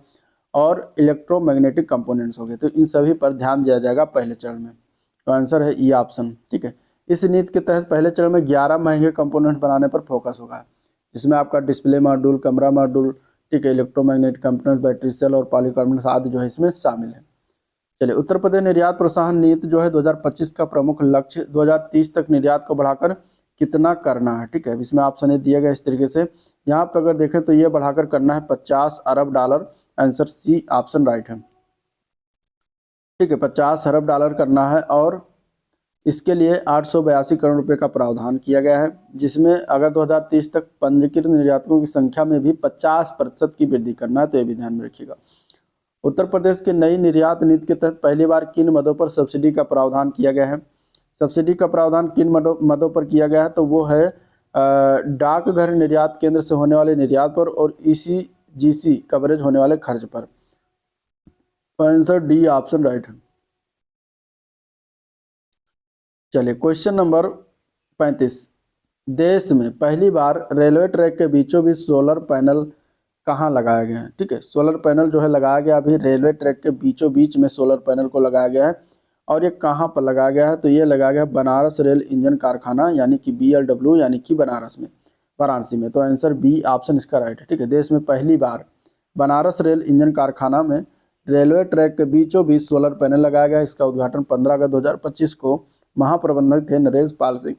और इलेक्ट्रोमैग्नेटिक कंपोनेंट्स हो गए। तो इन सभी पर ध्यान दिया जाएगा पहले चरण में। तो आंसर है ई ऑप्शन, ठीक है। इस नीति के तहत पहले चरण में 11 महंगे कंपोनेंट बनाने पर फोकस होगा, जिसमें आपका डिस्प्ले मॉड्यूल, कैमरा मॉड्यूल, ठीक है, इलेक्ट्रोमैग्नेटिक कंपोनेंट, बैटरी सेल और पॉलीकार्बोनेट आदि जो है इसमें शामिल है। चलिए, उत्तर प्रदेश निर्यात प्रोत्साहन नीति जो है 2025 का प्रमुख लक्ष्य 2030 तक निर्यात को बढ़ाकर कितना करना है, ठीक है। इसमें ऑप्शन दिया गया इस तरीके से, यहाँ पर अगर देखें तो ये बढ़ाकर करना है $50 अरब। आंसर सी ऑप्शन राइट है, ठीक है। $50 अरब करना है, और इसके लिए 882 करोड़ रुपए का प्रावधान किया गया है, जिसमें अगर 2030 तक पंजीकृत निर्यातकों की संख्या में भी 50% की वृद्धि करना है, तो ये भी ध्यान में रखिएगा। उत्तर प्रदेश के नई निर्यात नीति के तहत पहली बार किन मदों पर सब्सिडी का प्रावधान किया गया है। सब्सिडी का प्रावधान किन मदों पर किया गया है, तो वो है डाकघर निर्यात केंद्र से होने वाले निर्यात पर, और ECGC कवरेज होने वाले खर्च पर। आंसर डी ऑप्शन राइट है। चलिए, क्वेश्चन नंबर 35, देश में पहली बार रेलवे ट्रैक के बीचों बीच सोलर पैनल कहाँ लगाया गया है, ठीक है। सोलर पैनल जो है लगाया गया अभी रेलवे ट्रैक के बीचों बीच में सोलर पैनल को लगाया गया है, और ये कहाँ पर लगाया गया है, तो ये लगाया गया बनारस रेल इंजन कारखाना, यानी कि BLW, यानी कि वाराणसी में। तो आंसर बी ऑप्शन इसका राइट है, ठीक है। देश में पहली बार बनारस रेल इंजन कारखाना में रेलवे ट्रैक के बीचों बीच सोलर पैनल लगाया गया। इसका उद्घाटन 15 अगस्त 2025 को महाप्रबंधक थे नरेश पाल सिंह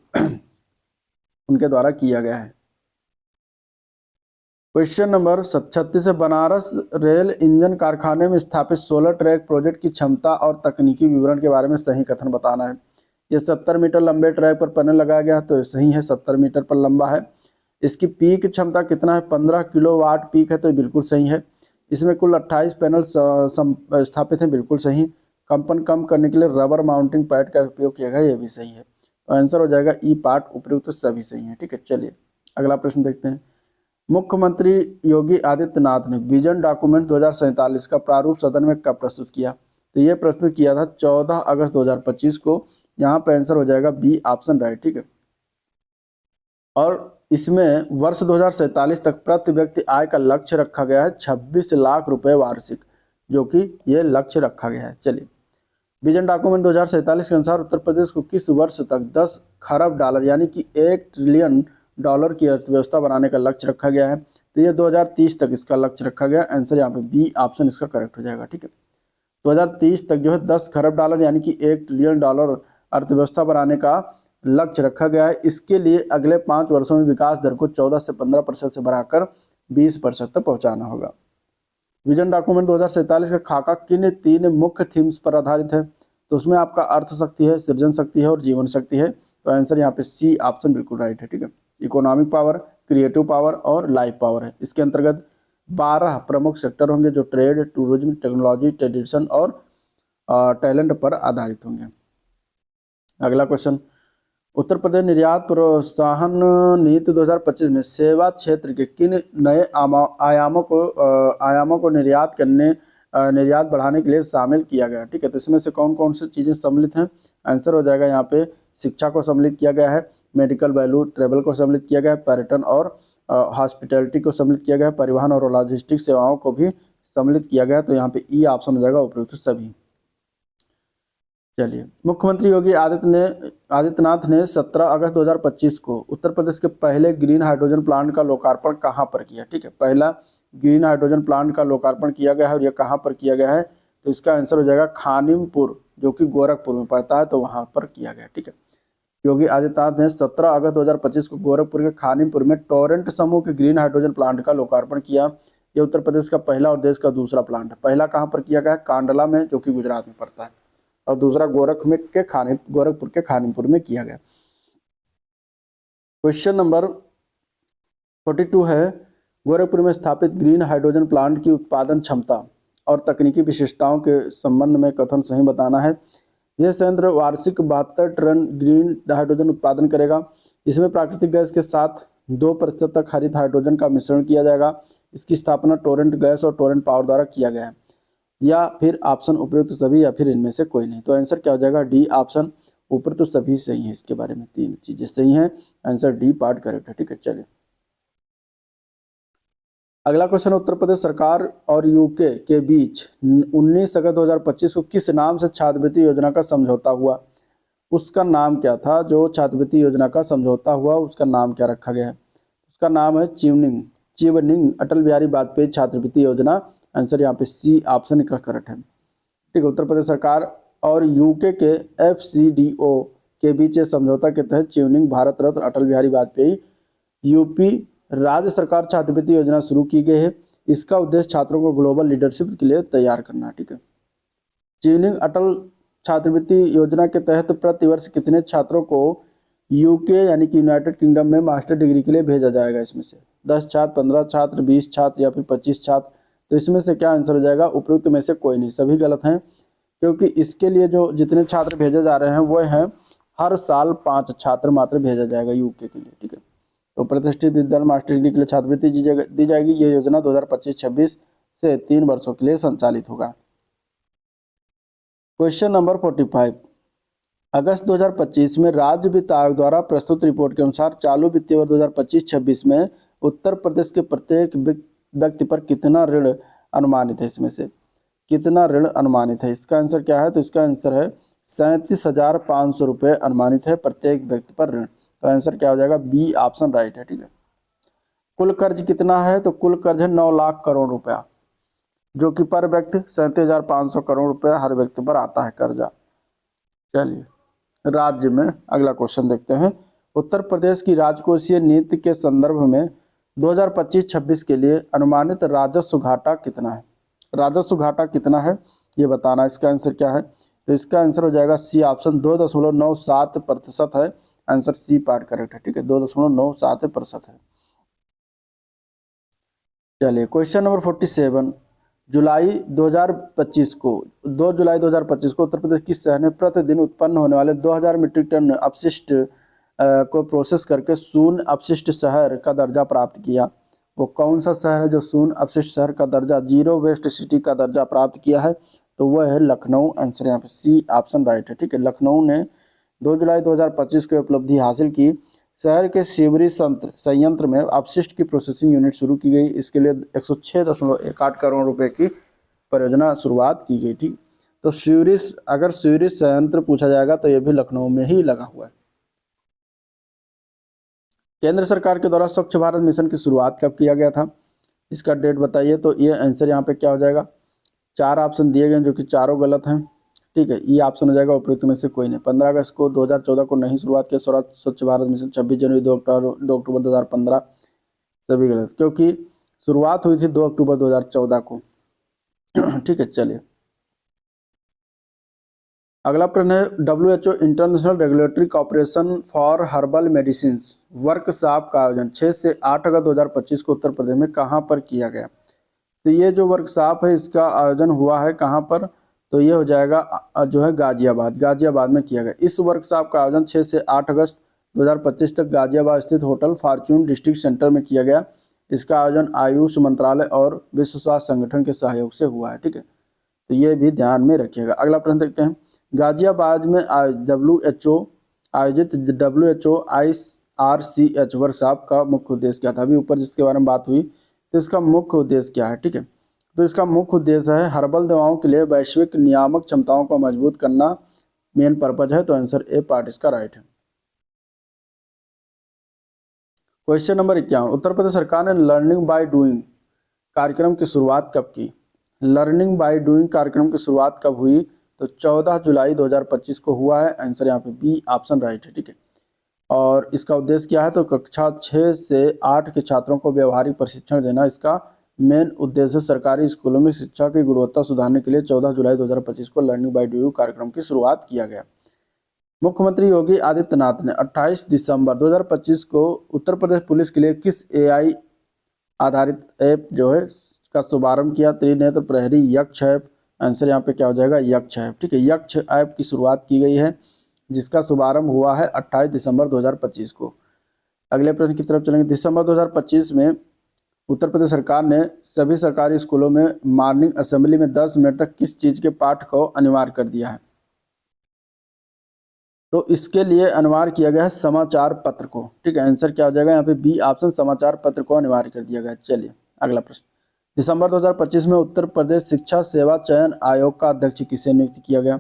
उनके द्वारा किया गया है। क्वेश्चन नंबर 36 है, बनारस रेल इंजन कारखाने में स्थापित सोलर ट्रैक प्रोजेक्ट की क्षमता और तकनीकी विवरण के बारे में सही कथन बताना है। ये 70 मीटर लंबे ट्रैक पर पैनल लगाया गया है, तो सही है, 70 मीटर पर लंबा है। इसकी पीक क्षमता कितना है, 15 किलोवाट पीक है, तो बिल्कुल सही है। इसमें कुल 28 पैनल स्थापित हैं, बिल्कुल सही। कंपन कम करने के लिए रबर माउंटिंग पैड का उपयोग किया गया, ये भी सही है। तो आंसर हो जाएगा ई पार्ट, उपयुक्त तो सभी सही है, ठीक है। चलिए, अगला प्रश्न देखते हैं। मुख्यमंत्री योगी आदित्यनाथ ने विजन डॉक्यूमेंट 2047 का प्रारूप सदन में कब प्रस्तुत किया, तो ये प्रस्तुत किया था 14 अगस्त 2025 को। यहाँ पर आंसर हो जाएगा बी ऑप्शन राइट, ठीक है। और इसमें वर्ष 2047 तक प्रति व्यक्ति आय का लक्ष्य रखा गया है 26 लाख रुपए वार्षिक, जो कि ये लक्ष्य रखा गया है। चलिए, विजन डॉक्यूमेंट 2047 के अनुसार उत्तर प्रदेश को किस वर्ष तक 10 खरब डॉलर यानी कि $1 ट्रिलियन की अर्थव्यवस्था बनाने का लक्ष्य रखा गया है, तो ये 2030 तक इसका लक्ष्य रखा गया। आंसर यहाँ पे बी ऑप्शन इसका करेक्ट हो जाएगा, ठीक है। 2030 तक जो है 10 खरब डॉलर यानी कि $1 ट्रिलियन अर्थव्यवस्था बनाने का लक्ष्य रखा गया है। इसके लिए अगले 5 वर्षों में विकास दर को 14 से 15% से बढ़ाकर 20% तक पहुंचाना होगा। विजन डॉक्यूमेंट 2047 का खाका किन 3 मुख्य थीम्स पर आधारित है? तो उसमें आपका अर्थ शक्ति है, सृजन शक्ति है और जीवन शक्ति है। तो आंसर यहाँ पे सी ऑप्शन बिल्कुल राइट है। ठीक है, इकोनॉमिक पावर, क्रिएटिव पावर और लाइफ पावर है। इसके अंतर्गत 12 प्रमुख सेक्टर होंगे जो ट्रेड, टूरिज्म, टेक्नोलॉजी, ट्रेडिशन और टैलेंट पर आधारित होंगे। अगला क्वेश्चन, उत्तर प्रदेश निर्यात प्रोत्साहन नीति 2025 में सेवा क्षेत्र के किन नए आयामों को निर्यात बढ़ाने के लिए शामिल किया गया? ठीक है, तो इसमें से कौन कौन सी चीज़ें सम्मिलित हैं? आंसर हो जाएगा यहाँ पे शिक्षा को सम्मिलित किया गया है, मेडिकल वैल्यू, ट्रेवल को सम्मिलित किया गया है, पर्यटन और हॉस्पिटैलिटी को सम्मिलित किया गया है, परिवहन और लॉजिस्टिक सेवाओं को भी सम्मिलित किया गया है। तो यहाँ पे ई ऑप्शन हो जाएगा उपयुक्त सभी। चलिए, मुख्यमंत्री योगी आदित्यनाथ ने 17 अगस्त 2025 को उत्तर प्रदेश के पहले ग्रीन हाइड्रोजन प्लांट का लोकार्पण कहाँ पर किया? ठीक है, पहला ग्रीन हाइड्रोजन प्लांट का लोकार्पण किया गया है और यह कहाँ पर किया गया है? तो इसका आंसर हो जाएगा खानिमपुर, जो कि गोरखपुर में पड़ता है, तो वहाँ पर किया गया। ठीक है, योगी आदित्यनाथ ने 17 अगस्त 2025 को गोरखपुर के खानिमपुर में टोरेंट समूह के ग्रीन हाइड्रोजन प्लांट का लोकार्पण किया। यह उत्तर प्रदेश का पहला और देश का दूसरा प्लांट है। पहला कहाँ पर किया गया है? कांडला में, जो कि गुजरात में पड़ता है, और दूसरा गोरखपुर के खानिमपुर में किया गया। क्वेश्चन नंबर 42 है, गोरखपुर में स्थापित ग्रीन हाइड्रोजन प्लांट की उत्पादन क्षमता और तकनीकी विशेषताओं के संबंध में कथन सही बताना है। यह संयंत्र वार्षिक 72 टन ग्रीन हाइड्रोजन उत्पादन करेगा। इसमें प्राकृतिक गैस के साथ 2% तक हरित हाइड्रोजन का मिश्रण किया जाएगा। इसकी स्थापना टोरेंट गैस और टोरेंट पावर द्वारा किया गया है। या फिर ऑप्शन उपयुक्त सभी या फिर इनमें से कोई नहीं। तो आंसर क्या हो जाएगा? डी ऑप्शन, उपयुक्त सभी सही है। इसके बारे में 3 चीजें सही हैं, आंसर डी पार्ट करेक्ट है। ठीक है, चलिए अगला क्वेश्चन, उत्तर प्रदेश सरकार और यूके के बीच 19 अगस्त 2025 को किस नाम से छात्रवृत्ति योजना का समझौता हुआ? उसका नाम क्या था? जो छात्रवृत्ति योजना का समझौता हुआ उसका नाम क्या रखा गया है? उसका नाम है चीवनिंग अटल बिहारी वाजपेयी छात्रवृत्ति योजना। आंसर यहाँ पे सी ऑप्शन का करेक्ट है। ठीक है, उत्तर प्रदेश सरकार और यूके के FCDO के बीच समझौता के तहत चीवनिंग भारत रत्न अटल बिहारी वाजपेयी यूपी राज्य सरकार छात्रवृत्ति योजना शुरू की गई है। इसका उद्देश्य छात्रों को ग्लोबल लीडरशिप के लिए तैयार करना है। ठीक है, चीवनिंग अटल छात्रवृत्ति योजना के तहत प्रतिवर्ष कितने छात्रों को यूके यानी कि यूनाइटेड किंगडम में मास्टर डिग्री के लिए भेजा जाएगा? इसमें से 10 छात्र, 15 छात्र, 20 छात्र या फिर 25 छात्र? तो इसमें से क्या आंसर हो जाएगा? उपयुक्त में से कोई नहीं, सभी गलत हैं, क्योंकि इसके लिए जो जितने छात्र भेजे जा रहे हैं वो हैं हर साल 5 छात्र मात्र भेजा जाएगा यूके के लिए। ठीक है, तो प्रतिष्ठित विद्यालय मास्टर डिग्री के लिए छात्रवृत्ति दी जाएगी। ये योजना 2025-26 से 3 वर्षों के लिए संचालित होगा। क्वेश्चन नंबर 45, अगस्त 2025 में राज्य वित्त आयोग द्वारा प्रस्तुत रिपोर्ट के अनुसार चालू वित्तीय वर्ष 2025-26 में उत्तर प्रदेश के प्रत्येक व्यक्ति पर कितना ऋण अनुमानित है? इसमें से कितना ऋण अनुमानित है? इसका आंसर क्या है? तो इसका आंसर है 37,500 रुपये अनुमानित है प्रत्येक व्यक्ति पर ऋण। तो आंसर क्या हो जाएगा? बी ऑप्शन राइट है। ठीक है, कुल कर्ज कितना है? तो कुल कर्ज है 9 लाख करोड़ रुपया, जो कि पर व्यक्ति 37,500 करोड़ रुपया हर व्यक्ति पर आता है कर्जा। चलिए राज्य में अगला क्वेश्चन देखते हैं। उत्तर प्रदेश की राजकोषीय नीति के संदर्भ में 2025-26 के लिए अनुमानित राजस्व घाटा कितना है? राजस्व घाटा कितना है ये बताना। इसका आंसर क्या है? तो इसका आंसर हो जाएगा सी ऑप्शन, 2.97% है। आंसर सी पार्ट करेक्ट है। ठीक है, 2.97% है। चलिए क्वेश्चन नंबर 47, 2 जुलाई 2025 को उत्तर प्रदेश किस शहर ने प्रतिदिन उत्पन्न होने वाले 2000 मीट्रिक टन अपशिष्ट को प्रोसेस करके शून्य अपशिष्ट शहर का दर्जा प्राप्त किया? वो कौन सा शहर है जो शून्य अपशिष्ट शहर का दर्जा, जीरो वेस्ट सिटी का दर्जा प्राप्त किया है? तो वह है लखनऊ। आंसर यहाँ पे सी ऑप्शन राइट है। ठीक है, लखनऊ ने 2 जुलाई 2025 को उपलब्धि हासिल की। शहर के सीवरी संयंत्र में अपशिष्ट की प्रोसेसिंग यूनिट शुरू की गई। इसके लिए 106.18 करोड़ रुपए की परियोजना शुरुआत की गई थी। तो अगर सीवरेज संयंत्र पूछा जाएगा तो यह भी लखनऊ में ही लगा हुआ है। केंद्र सरकार के द्वारा स्वच्छ भारत मिशन की शुरुआत कब किया गया था? इसका डेट बताइए। तो ये आंसर यहाँ पे क्या हो जाएगा? 4 ऑप्शन दिए गए जो कि चारों गलत हैं। ठीक है, ये ऑप्शन हो जाएगा उपयुक्त में से कोई नहीं। 15 अगस्त को 2014 को नहीं शुरुआत किया स्वच्छ भारत मिशन। 26 जनवरी 2 अक्टूबर 2015 सभी गलत, क्योंकि शुरुआत हुई थी 2 अक्टूबर 2014 को। ठीक है, चलिए अगला प्रश्न है WHO international regulatory corporation for herbal medicine workshop का आयोजन 6 से 8 अगस्त 2025 को उत्तर प्रदेश में कहाँ पर किया गया। तो ये जो वर्कशॉप है इसका आयोजन हुआ है कहाँ पर, तो ये हो जाएगा जो है गाजियाबाद में किया गया। इस वर्कशॉप का आयोजन 6 से 8 अगस्त 2025 तक गाजियाबाद स्थित होटल फॉर्च्यून डिस्ट्रिक्ट सेंटर में किया गया। इसका आयोजन आयुष मंत्रालय और विश्व स्वास्थ्य संगठन के सहयोग से हुआ है। ठीक है, तो ये भी ध्यान में रखिएगा। अगला प्रश्न देखते हैं, गाजियाबाद में WHO आयोजित WHO IRCH वर्कशॉप का मुख्य उद्देश्य क्या था। अभी ऊपर जिसके बारे में बात हुई, तो इसका मुख्य उद्देश्य क्या है। ठीक है, तो इसका मुख्य उद्देश्य है हर्बल दवाओं के लिए वैश्विक नियामक क्षमताओं को मजबूत करना मेन पर्पज है। तो आंसर ए पार्ट इसका राइट है। क्वेश्चन नंबर 51, उत्तर प्रदेश सरकार ने लर्निंग बाय डूइंग कार्यक्रम की शुरुआत कब की। लर्निंग बाय डूइंग कार्यक्रम की शुरुआत कब हुई, तो 14 जुलाई 2025 को हुआ है। आंसर यहाँ पे बी ऑप्शन राइट है। ठीक है, और इसका उद्देश्य क्या है, तो कक्षा 6 से 8 के छात्रों को व्यवहारिक प्रशिक्षण देना इसका मेन उद्देश्य। सरकारी स्कूलों में शिक्षा की गुणवत्ता सुधारने के लिए 14 जुलाई 2025 को लर्निंग बाय डूइंग कार्यक्रम की शुरुआत किया गया। मुख्यमंत्री योगी आदित्यनाथ ने 28 दिसंबर 2025 को उत्तर प्रदेश पुलिस के लिए किस AI आधारित ऐप जो है का शुभारंभ किया। त्रिनेत्र प्रहरी यक्ष ऐप। आंसर यहाँ पे क्या हो जाएगा, यक्ष ऐप। ठीक है, यक्ष ऐप की शुरुआत की गई है जिसका शुभारंभ हुआ है 28 दिसंबर 2025 को। अगले प्रश्न की तरफ चलेंगे। दिसंबर 2025 में उत्तर प्रदेश सरकार ने सभी सरकारी स्कूलों में मॉर्निंग असेंबली में 10 मिनट तक किस चीज़ के पाठ को अनिवार्य कर दिया है। तो इसके लिए अनिवार्य किया गया है समाचार पत्र को। ठीक है, आंसर क्या हो जाएगा यहाँ पे बी ऑप्शन, समाचार पत्र को अनिवार्य कर दिया गया। चलिए अगला प्रश्न, दिसंबर 2025 में उत्तर प्रदेश शिक्षा सेवा चयन आयोग का अध्यक्ष किसे नियुक्त किया गया।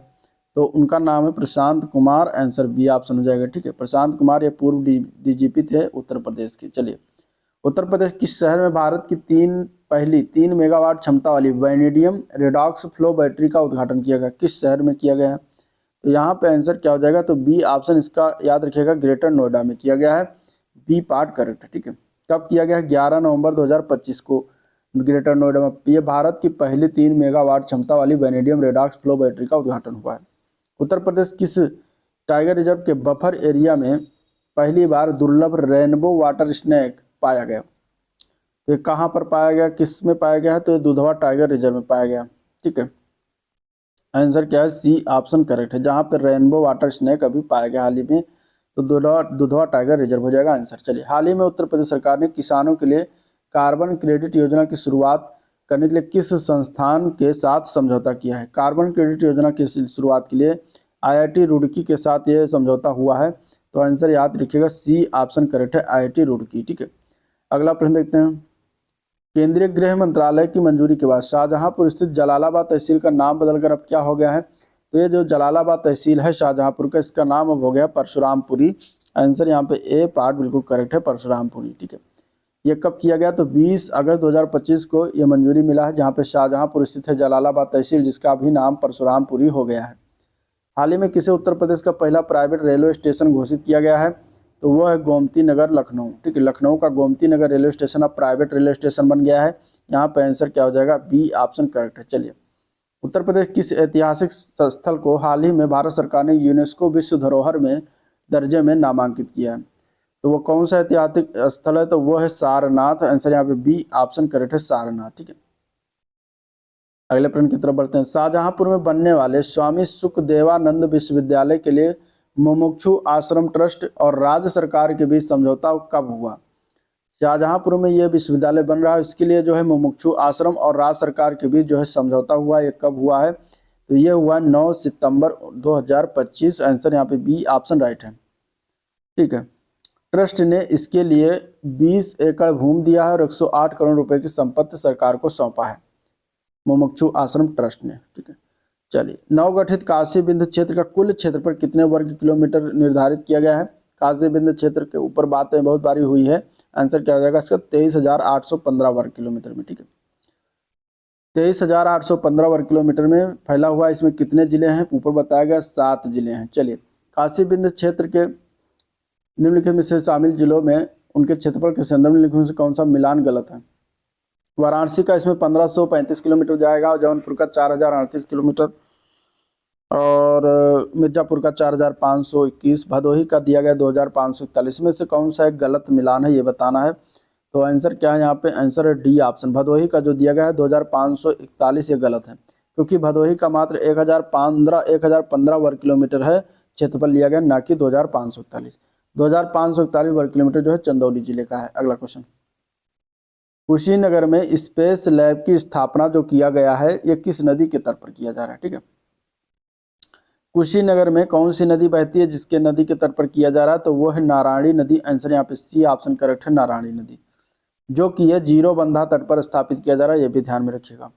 तो उनका नाम है Prashant Kumar. Answer B option हो जाएगा। ठीक है, प्रशांत कुमार ये पूर्व DGP थे उत्तर प्रदेश के। चलिए, उत्तर प्रदेश किस शहर में भारत की पहली 3 मेगावाट क्षमता वाली वैनेडियम रेडॉक्स फ्लो बैटरी का उद्घाटन किया गया। किस शहर में किया गया है, तो यहाँ पे आंसर क्या हो जाएगा, तो बी ऑप्शन इसका याद रखिएगा, ग्रेटर नोएडा में किया गया है। बी पार्ट करेक्ट है। ठीक है, कब किया गया है, 11 नवंबर 2025 को ग्रेटर नोएडा में। ये भारत की पहली 3 मेगावाट क्षमता वाली वैनेडियम रेडॉक्स फ्लो बैटरी का उद्घाटन हुआ है। उत्तर प्रदेश किस टाइगर रिजर्व के बफर एरिया में पहली बार दुर्लभ रेनबो वाटर स्नेक पाया गया। तो ये कहाँ पर पाया गया, किस में पाया गया है, तो ये दुधवा टाइगर रिजर्व में पाया गया। ठीक है, आंसर क्या है, सी ऑप्शन करेक्ट है। जहाँ पर रेनबो वाटर स्नेक अभी पाया गया हाल ही में, तो दुधवा टाइगर रिजर्व हो जाएगा आंसर। चलिए, हाल ही में उत्तर प्रदेश सरकार ने किसानों के लिए कार्बन क्रेडिट योजना की शुरुआत करने के लिए किस संस्थान के साथ समझौता किया है। कार्बन क्रेडिट योजना की शुरुआत के लिए IIT रुड़की के साथ ये समझौता हुआ है। तो आंसर याद रखिएगा, सी ऑप्शन करेक्ट है, IIT रुड़की। ठीक है, अगला प्रश्न देखते हैं। केंद्रीय गृह मंत्रालय की मंजूरी के बाद शाहजहांपुर स्थित जलालाबाद तहसील का नाम बदलकर अब क्या हो गया है। तो ये जो जलालाबाद तहसील है शाहजहांपुर का, इसका नाम अब हो गया परशुरामपुरी। आंसर यहाँ पे ए पार्ट बिल्कुल करेक्ट है, परशुरामपुरी। ठीक है, ये कब किया गया, तो 20 अगस्त 2025 को ये मंजूरी मिला है, जहाँ पे शाहजहांपुर स्थित है जलालाबाद तहसील, जिसका भी नाम परशुरामपुरी हो गया है। हाल ही में किसे उत्तर प्रदेश का पहला प्राइवेट रेलवे स्टेशन घोषित किया गया है, तो वो है गोमती नगर लखनऊ। ठीक है, लखनऊ का गोमती नगर रेलवे स्टेशन अब प्राइवेट रेलवे स्टेशन बन गया है। यहाँ पर आंसर क्या हो जाएगा, बी ऑप्शन करेक्ट है। चलिए, उत्तर प्रदेश किस ऐतिहासिक स्थल को हाल ही में भारत सरकार ने यूनेस्को विश्व धरोहर में दर्जे में नामांकित किया है। तो वो कौन सा ऐतिहासिक स्थल है, तो वो है सारनाथ। आंसर यहाँ पे बी ऑप्शन करेक्ट है, सारनाथ। ठीक है, अगले प्रश्न की तरफ बढ़ते हैं। शाहजहांपुर में बनने वाले स्वामी सुखदेवानंद विश्वविद्यालय के लिए मुमुक्षु आश्रम ट्रस्ट और राज्य सरकार के बीच समझौता कब हुआ। शाहजहांपुर में ये विश्वविद्यालय बन रहा है, इसके लिए जो है मुमुक्षु आश्रम और राज्य सरकार के बीच जो है समझौता हुआ। ये कब हुआ है, तो ये हुआ 9 सितंबर 2025। आंसर यहाँ पे बी ऑप्शन राइट है। ठीक है, ट्रस्ट ने इसके लिए 20 एकड़ भूमि दिया है और 108 करोड़ रुपए की संपत्ति सरकार को सौंपा है मुमुक्षु आश्रम ट्रस्ट ने। ठीक है, चलिए, नवगठित काशी बिंद क्षेत्र का कुल क्षेत्रफल कितने वर्ग किलोमीटर निर्धारित किया गया है। काशी बिंद क्षेत्र के ऊपर बातें बहुत बारी हुई है। आंसर क्या हो जाएगा इसका, 23,815 वर्ग किलोमीटर में। ठीक है, 23,815 वर्ग किलोमीटर में फैला हुआ। इसमें कितने जिले हैं? ऊपर बताया गया 7 जिले हैं। चलिए, काशी बिंद क्षेत्र के निम्नलिखित में से शामिल जिलों में उनके क्षेत्रफल के संदर्भ में लिखने से कौन सा मिलान गलत है? वाराणसी का इसमें 1535 किलोमीटर जाएगा, और जौनपुर का 4038 किलोमीटर, और मिर्जापुर का 4521, भदोही का दिया गया 2541। में से कौन सा एक गलत मिलान है ये बताना है। तो आंसर क्या है यहाँ पे? आंसर है डी ऑप्शन। भदोही का जो दिया गया है 2541 ये गलत है, क्योंकि भदोही का मात्र 1015 वर्ग किलोमीटर है क्षेत्रफल लिया गया, ना कि 2541। 2541 वर्ग किलोमीटर जो है चंदौली जिले का है। अगला क्वेश्चन, कुशीनगर में स्पेस लैब की स्थापना जो किया गया है ये किस नदी के तट पर किया जा रहा है? ठीक है, कुशीनगर में कौन सी नदी बहती है जिसके नदी के तट पर किया जा रहा है? तो वो है नारायणी नदी। आंसर यहाँ पे सी ऑप्शन करेक्ट है, नारायणी नदी, जो कि है जीरो बंधा तट पर स्थापित किया जा रहा है, ये भी ध्यान में रखिएगा,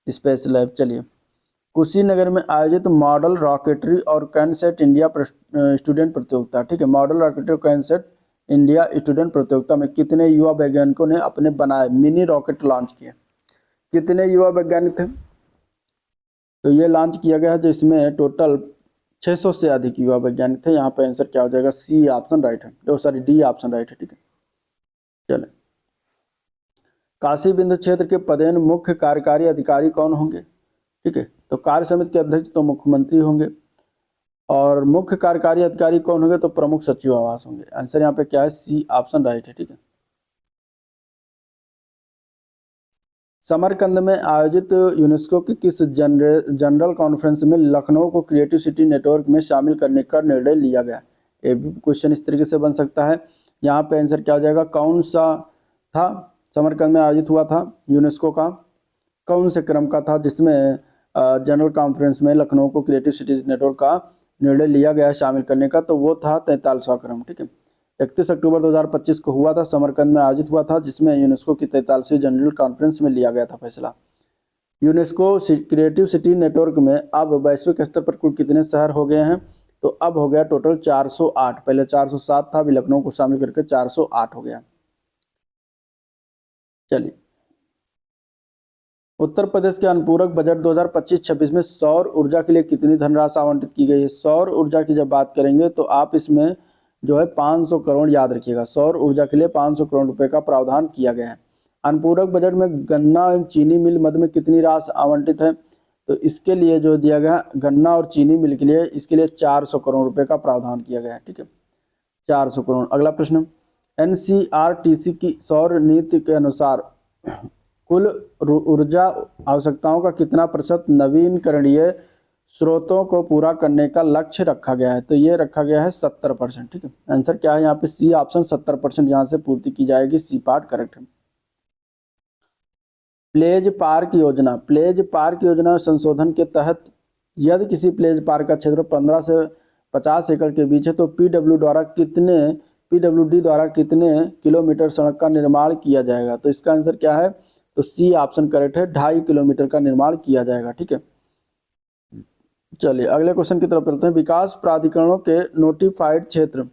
स्पेस लैब। चलिए, कुशीनगर में आयोजित मॉडल रॉकेटरी और कैनसेट इंडिया स्टूडेंट प्रतियोगिता, ठीक है, मॉडल रॉकेटरी और कैनसेट इंडिया स्टूडेंट प्रतियोगिता में कितने युवा वैज्ञानिकों ने अपने बनाए मिनी रॉकेट लॉन्च किए? कितने युवा वैज्ञानिक थे? तो ये लॉन्च किया गया है, जिसमें टोटल 600 से अधिक युवा वैज्ञानिक थे। यहाँ पे आंसर क्या हो जाएगा? सी ऑप्शन राइट है, तो सॉरी डी ऑप्शन राइट है। ठीक है, चले, काशी बिंद क्षेत्र के पदेन मुख्य कार्यकारी अधिकारी कौन होंगे? ठीक है, तो कार्य समिति के अध्यक्ष तो मुख्यमंत्री होंगे, और मुख्य कार्यकारी अधिकारी कौन होंगे? तो प्रमुख सचिव आवास होंगे। आंसर यहाँ पे क्या है? सी ऑप्शन राइट है। ठीक है, समरकंद में आयोजित यूनेस्को की किस जनरल कॉन्फ्रेंस में लखनऊ को क्रिएटिव सिटी नेटवर्क में शामिल करने का निर्णय लिया गया? ये भी क्वेश्चन इस तरीके से बन सकता है। यहाँ पे आंसर क्या हो जाएगा? कौन सा था समरकंद में आयोजित हुआ था यूनेस्को का, कौन से क्रम का था जिसमें जनरल कॉन्फ्रेंस में लखनऊ को क्रिएटिव सिटीज नेटवर्क का निर्णय लिया गया शामिल करने का? तो वो था 43वां क्रम। ठीक है, 31 अक्टूबर 2025 को हुआ था, समरकंद में आयोजित हुआ था, जिसमें यूनेस्को की 43वीं जनरल कॉन्फ्रेंस में लिया गया था फैसला। यूनेस्को क्रिएटिव सिटी नेटवर्क में अब वैश्विक स्तर पर कुल कितने शहर हो गए हैं? तो अब हो गया टोटल 408, पहले 407 था, अभी लखनऊ को शामिल करके 408 हो गया। चलिए, उत्तर प्रदेश के अनुपूरक बजट 2025-26 में सौर ऊर्जा के लिए कितनी धनराशि आवंटित की गई है? सौर ऊर्जा की जब बात करेंगे तो आप इसमें जो है 500 करोड़ याद रखिएगा, सौर ऊर्जा के लिए 500 करोड़ रुपए का प्रावधान किया गया है। अनुपूरक बजट में गन्ना एवं चीनी मिल मद में कितनी राशि आवंटित है? तो इसके लिए जो दिया गया गन्ना और चीनी मिल के लिए, इसके लिए 400 करोड़ रुपए का प्रावधान किया गया है। ठीक है, 400 करोड़। अगला प्रश्न, NCRTC की सौर नीति के अनुसार कुल ऊर्जा आवश्यकताओं का कितना प्रतिशत नवीनकरणीय स्रोतों को पूरा करने का लक्ष्य रखा गया है? तो ये रखा गया है 70%। ठीक है, आंसर क्या है यहाँ पे? सी ऑप्शन 70% यहाँ से पूर्ति की जाएगी, सी पार्ट करेक्ट है। प्लेज पार्क योजना, प्लेज पार्क योजना संशोधन के तहत यदि किसी प्लेज पार्क का क्षेत्र 15 से 50 एकड़ के बीच है तो PWD द्वारा कितने किलोमीटर सड़क का निर्माण किया जाएगा? तो इसका आंसर क्या है? तो सी ऑप्शन करेक्ट है, 2.5 किलोमीटर का निर्माण किया जाएगा। ठीक है, चलिए अगले क्वेश्चन की तरफ चलते हैं। विकास प्राधिकरणों के नोटिफाइड क्षेत्र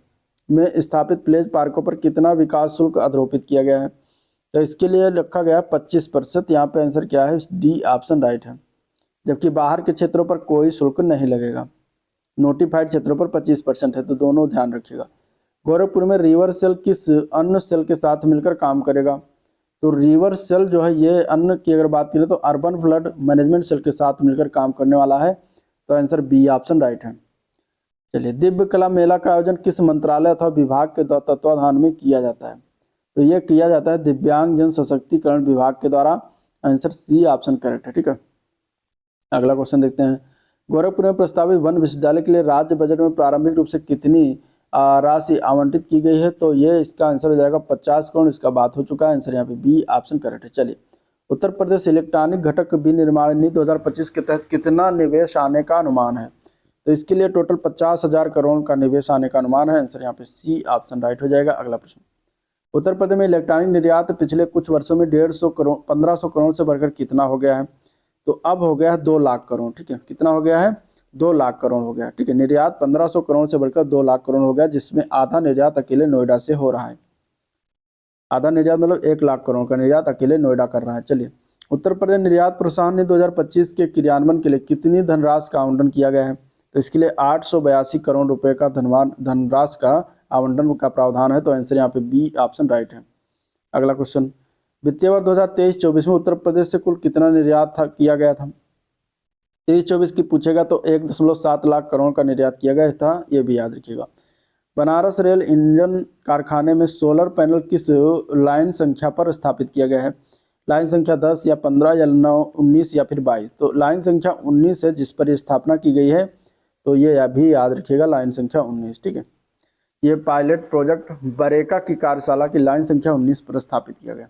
में स्थापित प्लेज पार्कों पर कितना विकास शुल्क आरोपित किया गया है? तो इसके लिए रखा गया 25%। यहाँ पे आंसर क्या है? डी ऑप्शन राइट है, जबकि बाहर के क्षेत्रों पर कोई शुल्क नहीं लगेगा। नोटिफाइड क्षेत्रों पर 25% है, तो दोनों ध्यान रखिएगा। गोरखपुर में रिवर सेल किस अन्य सेल के साथ मिलकर काम करेगा? तो रिवर सेल जो है ये अन्य की अगर बात करें तो अर्बन फ्लड मैनेजमेंट सेल के साथ मिलकर काम करने वाला है, तो आंसर बी ऑप्शन राइट है। चलिए, दिव्य कला मेला का आयोजन किस मंत्रालय अथवा विभाग के तत्वाधान में किया जाता है? तो ये किया जाता है दिव्यांग जन सशक्तिकरण विभाग के द्वारा। आंसर सी ऑप्शन करेक्ट है। ठीक है, अगला क्वेश्चन देखते हैं। गोरखपुर में प्रस्तावित वन विश्वविद्यालय के लिए राज्य बजट में प्रारंभिक रूप से कितनी राशि आवंटित की गई है? तो ये इसका आंसर हो जाएगा 50 करोड़, इसका बात हो चुका है, आंसर यहाँ पे बी ऑप्शन करेक्ट है। चलिए, उत्तर प्रदेश इलेक्ट्रॉनिक घटक विनिर्माण नीति 2025 के तहत कितना निवेश आने का अनुमान है? तो इसके लिए टोटल 50,000 करोड़ का निवेश आने का अनुमान है, आंसर यहाँ पे सी ऑप्शन राइट हो जाएगा। अगला प्रश्न, उत्तर प्रदेश में इलेक्ट्रॉनिक निर्यात पिछले कुछ वर्षों में 150 करोड़ 1500 करोड़ से बढ़कर कितना हो गया है? तो अब हो गया है 2 लाख करोड़। ठीक है, कितना हो गया है? 2 लाख करोड़ हो गया। ठीक है, निर्यात 1500 करोड़ से बढ़कर 2 लाख करोड़ हो गया, जिसमें आधा निर्यात अकेले नोएडा से हो रहा है। आधा निर्यात मतलब 1 लाख करोड़ का निर्यात अकेले नोएडा कर रहा है। चलिए, उत्तर प्रदेश निर्यात प्रोत्साहन निधि 2025 के क्रियान्वयन के लिए कितनी धनराशि का आवंटन किया गया है? तो इसके लिए 882 करोड़ रुपए का धनराशि का आवंटन का प्रावधान है। तो आंसर यहाँ पे बी ऑप्शन राइट है। अगला क्वेश्चन, वित्तीय वर्ष 2023-24 में उत्तर प्रदेश से कुल कितना निर्यात किया गया था? 23-24 की पूछेगा तो 1.7 लाख करोड़ का निर्यात किया गया था, ये भी याद रखिएगा। बनारस रेल इंजन कारखाने में सोलर पैनल किस लाइन संख्या पर स्थापित किया गया है? लाइन संख्या 10 या 15 या 9, 19 या फिर 22? तो लाइन संख्या 19 है जिस पर स्थापना की गई है, तो ये भी याद रखिएगा, लाइन संख्या 19। ठीक है, ये पायलट प्रोजेक्ट बरेका की कार्यशाला की लाइन संख्या 19 पर स्थापित किया गया।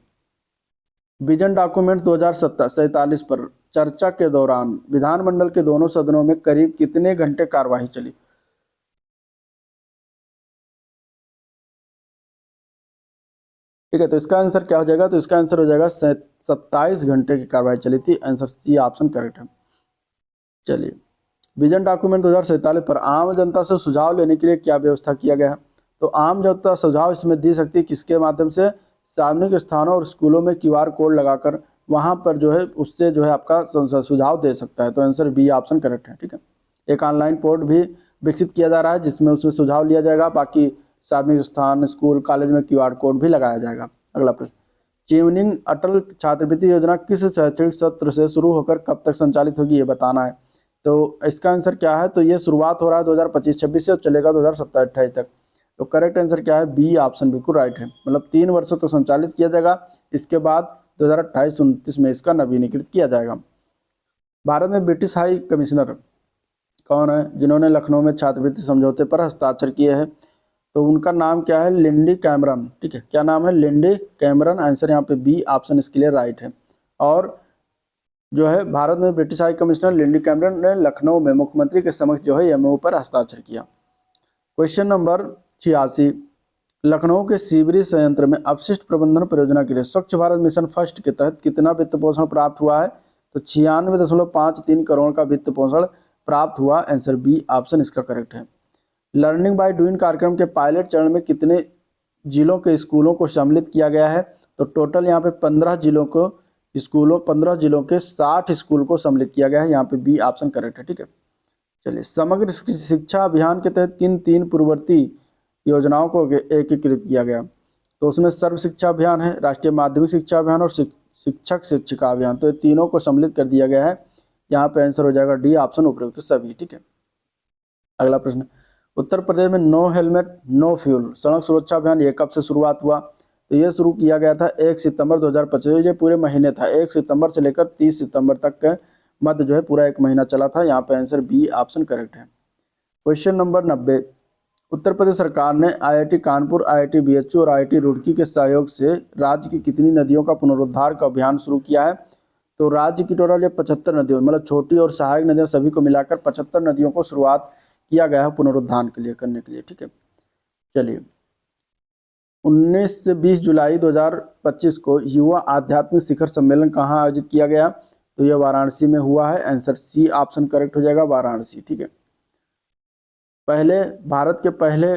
विजन डॉक्यूमेंट 2047 पर चर्चा के दौरान विधानमंडल के दोनों सदनों में करीब कितने घंटे कार्यवाही चली? ठीक है, तो इसका आंसर क्या हो जाएगा? तो इसका आंसर हो जाएगा 27 घंटे की कार्रवाई चली थी। आंसर सी ऑप्शन करेक्ट है। चलिए, विजन डॉक्यूमेंट 2047 पर आम जनता से सुझाव लेने के लिए क्या व्यवस्था किया गया है? तो आम जनता सुझाव इसमें दी सकती है किसके माध्यम से? सार्वजनिक स्थानों और स्कूलों में QR कोड लगाकर वहां पर जो है उससे जो है आपका सुझाव दे सकता है। तो आंसर बी ऑप्शन करेक्ट है। ठीक है, एक ऑनलाइन पोर्ट भी विकसित किया जा रहा है जिसमें उसमें सुझाव लिया जाएगा। बाकी सार्वजनिक स्थान, स्कूल, कॉलेज में QR कोड भी लगाया जाएगा। अगला प्रश्न, चीवनिंग अटल छात्रवृत्ति योजना किस शैक्षणिक सत्र से शुरू होकर कब तक संचालित होगी, ये बताना है। तो इसका आंसर क्या है? तो ये शुरुआत हो रहा है 2025-26 से और चलेगा 2027-28 तक। तो करेक्ट आंसर क्या है? बी ऑप्शन बिल्कुल राइट है। मतलब 3 वर्षों तो संचालित किया जाएगा, इसके बाद 2028-29 में इसका नवीनीकृत किया जाएगा। भारत में ब्रिटिश हाई कमिश्नर कौन है जिन्होंने लखनऊ में छात्रवृत्ति समझौते पर हस्ताक्षर किए हैं? तो उनका नाम क्या है? Lindy Cameron. ठीक है, क्या नाम है? Lindy Cameron. आंसर यहाँ पे बी ऑप्शन इसके लिए राइट है। और जो है भारत में British high commissioner Lindy Cameron ने लखनऊ में मुख्यमंत्री के समक्ष जो है MOU पर हस्ताक्षर किया। क्वेश्चन नंबर 86, लखनऊ के सीवरेज संयंत्र में अपशिष्ट प्रबंधन परियोजना के लिए स्वच्छ भारत मिशन फर्स्ट के तहत कितना वित्त पोषण प्राप्त हुआ है? तो 96.53 करोड़ का वित्त पोषण प्राप्त हुआ। आंसर बी ऑप्शन इसका करेक्ट है। लर्निंग बाय डूइंग कार्यक्रम के पायलट चरण में कितने जिलों के स्कूलों को सम्मिलित किया गया है? तो टोटल यहाँ पे 15 जिलों के 60 स्कूल को सम्मिलित किया गया है। यहाँ पे बी ऑप्शन करेक्ट है। ठीक है, चलिए, समग्र शिक्षा अभियान के तहत किन 3 पूर्ववर्ती योजनाओं को एकीकृत किया गया? तो उसमें सर्व शिक्षा अभियान है, राष्ट्रीय माध्यमिक शिक्षा अभियान और शिक्षक शिक्षिका अभियान। तो ये तीनों को सम्मिलित कर दिया गया है। यहाँ पे आंसर हो जाएगा डी ऑप्शन उपयुक्त सभी। ठीक है, अगला प्रश्न, उत्तर प्रदेश में नो हेलमेट नो फ्यूल सड़क सुरक्षा अभियान ये कब से शुरुआत हुआ? तो ये शुरू किया गया था 1 सितंबर 2025। ये पूरे महीने था, 1 सितंबर से लेकर 30 सितंबर तक के मध्य जो है पूरा 1 महीना चला था। यहाँ पे आंसर बी ऑप्शन करेक्ट है। क्वेश्चन नंबर 90, उत्तर प्रदेश सरकार ने IIT कानपुर, IIT BHU और IIT रुड़की के सहयोग से राज्य की कितनी नदियों का पुनरुद्धार का अभियान शुरू किया है? तो राज्य की टोटल 75 नदियों, मतलब छोटी और सहायक नदियां सभी को मिलाकर 75 नदियों को शुरुआत किया गया है पुनरुद्धार के लिए करने के लिए। ठीक है, चलिए, 19 से 20 जुलाई 2025 को युवा आध्यात्मिक शिखर सम्मेलन कहाँ आयोजित किया गया? तो यह वाराणसी में हुआ है। आंसर सी ऑप्शन करेक्ट हो जाएगा, वाराणसी। ठीक है, भारत के पहले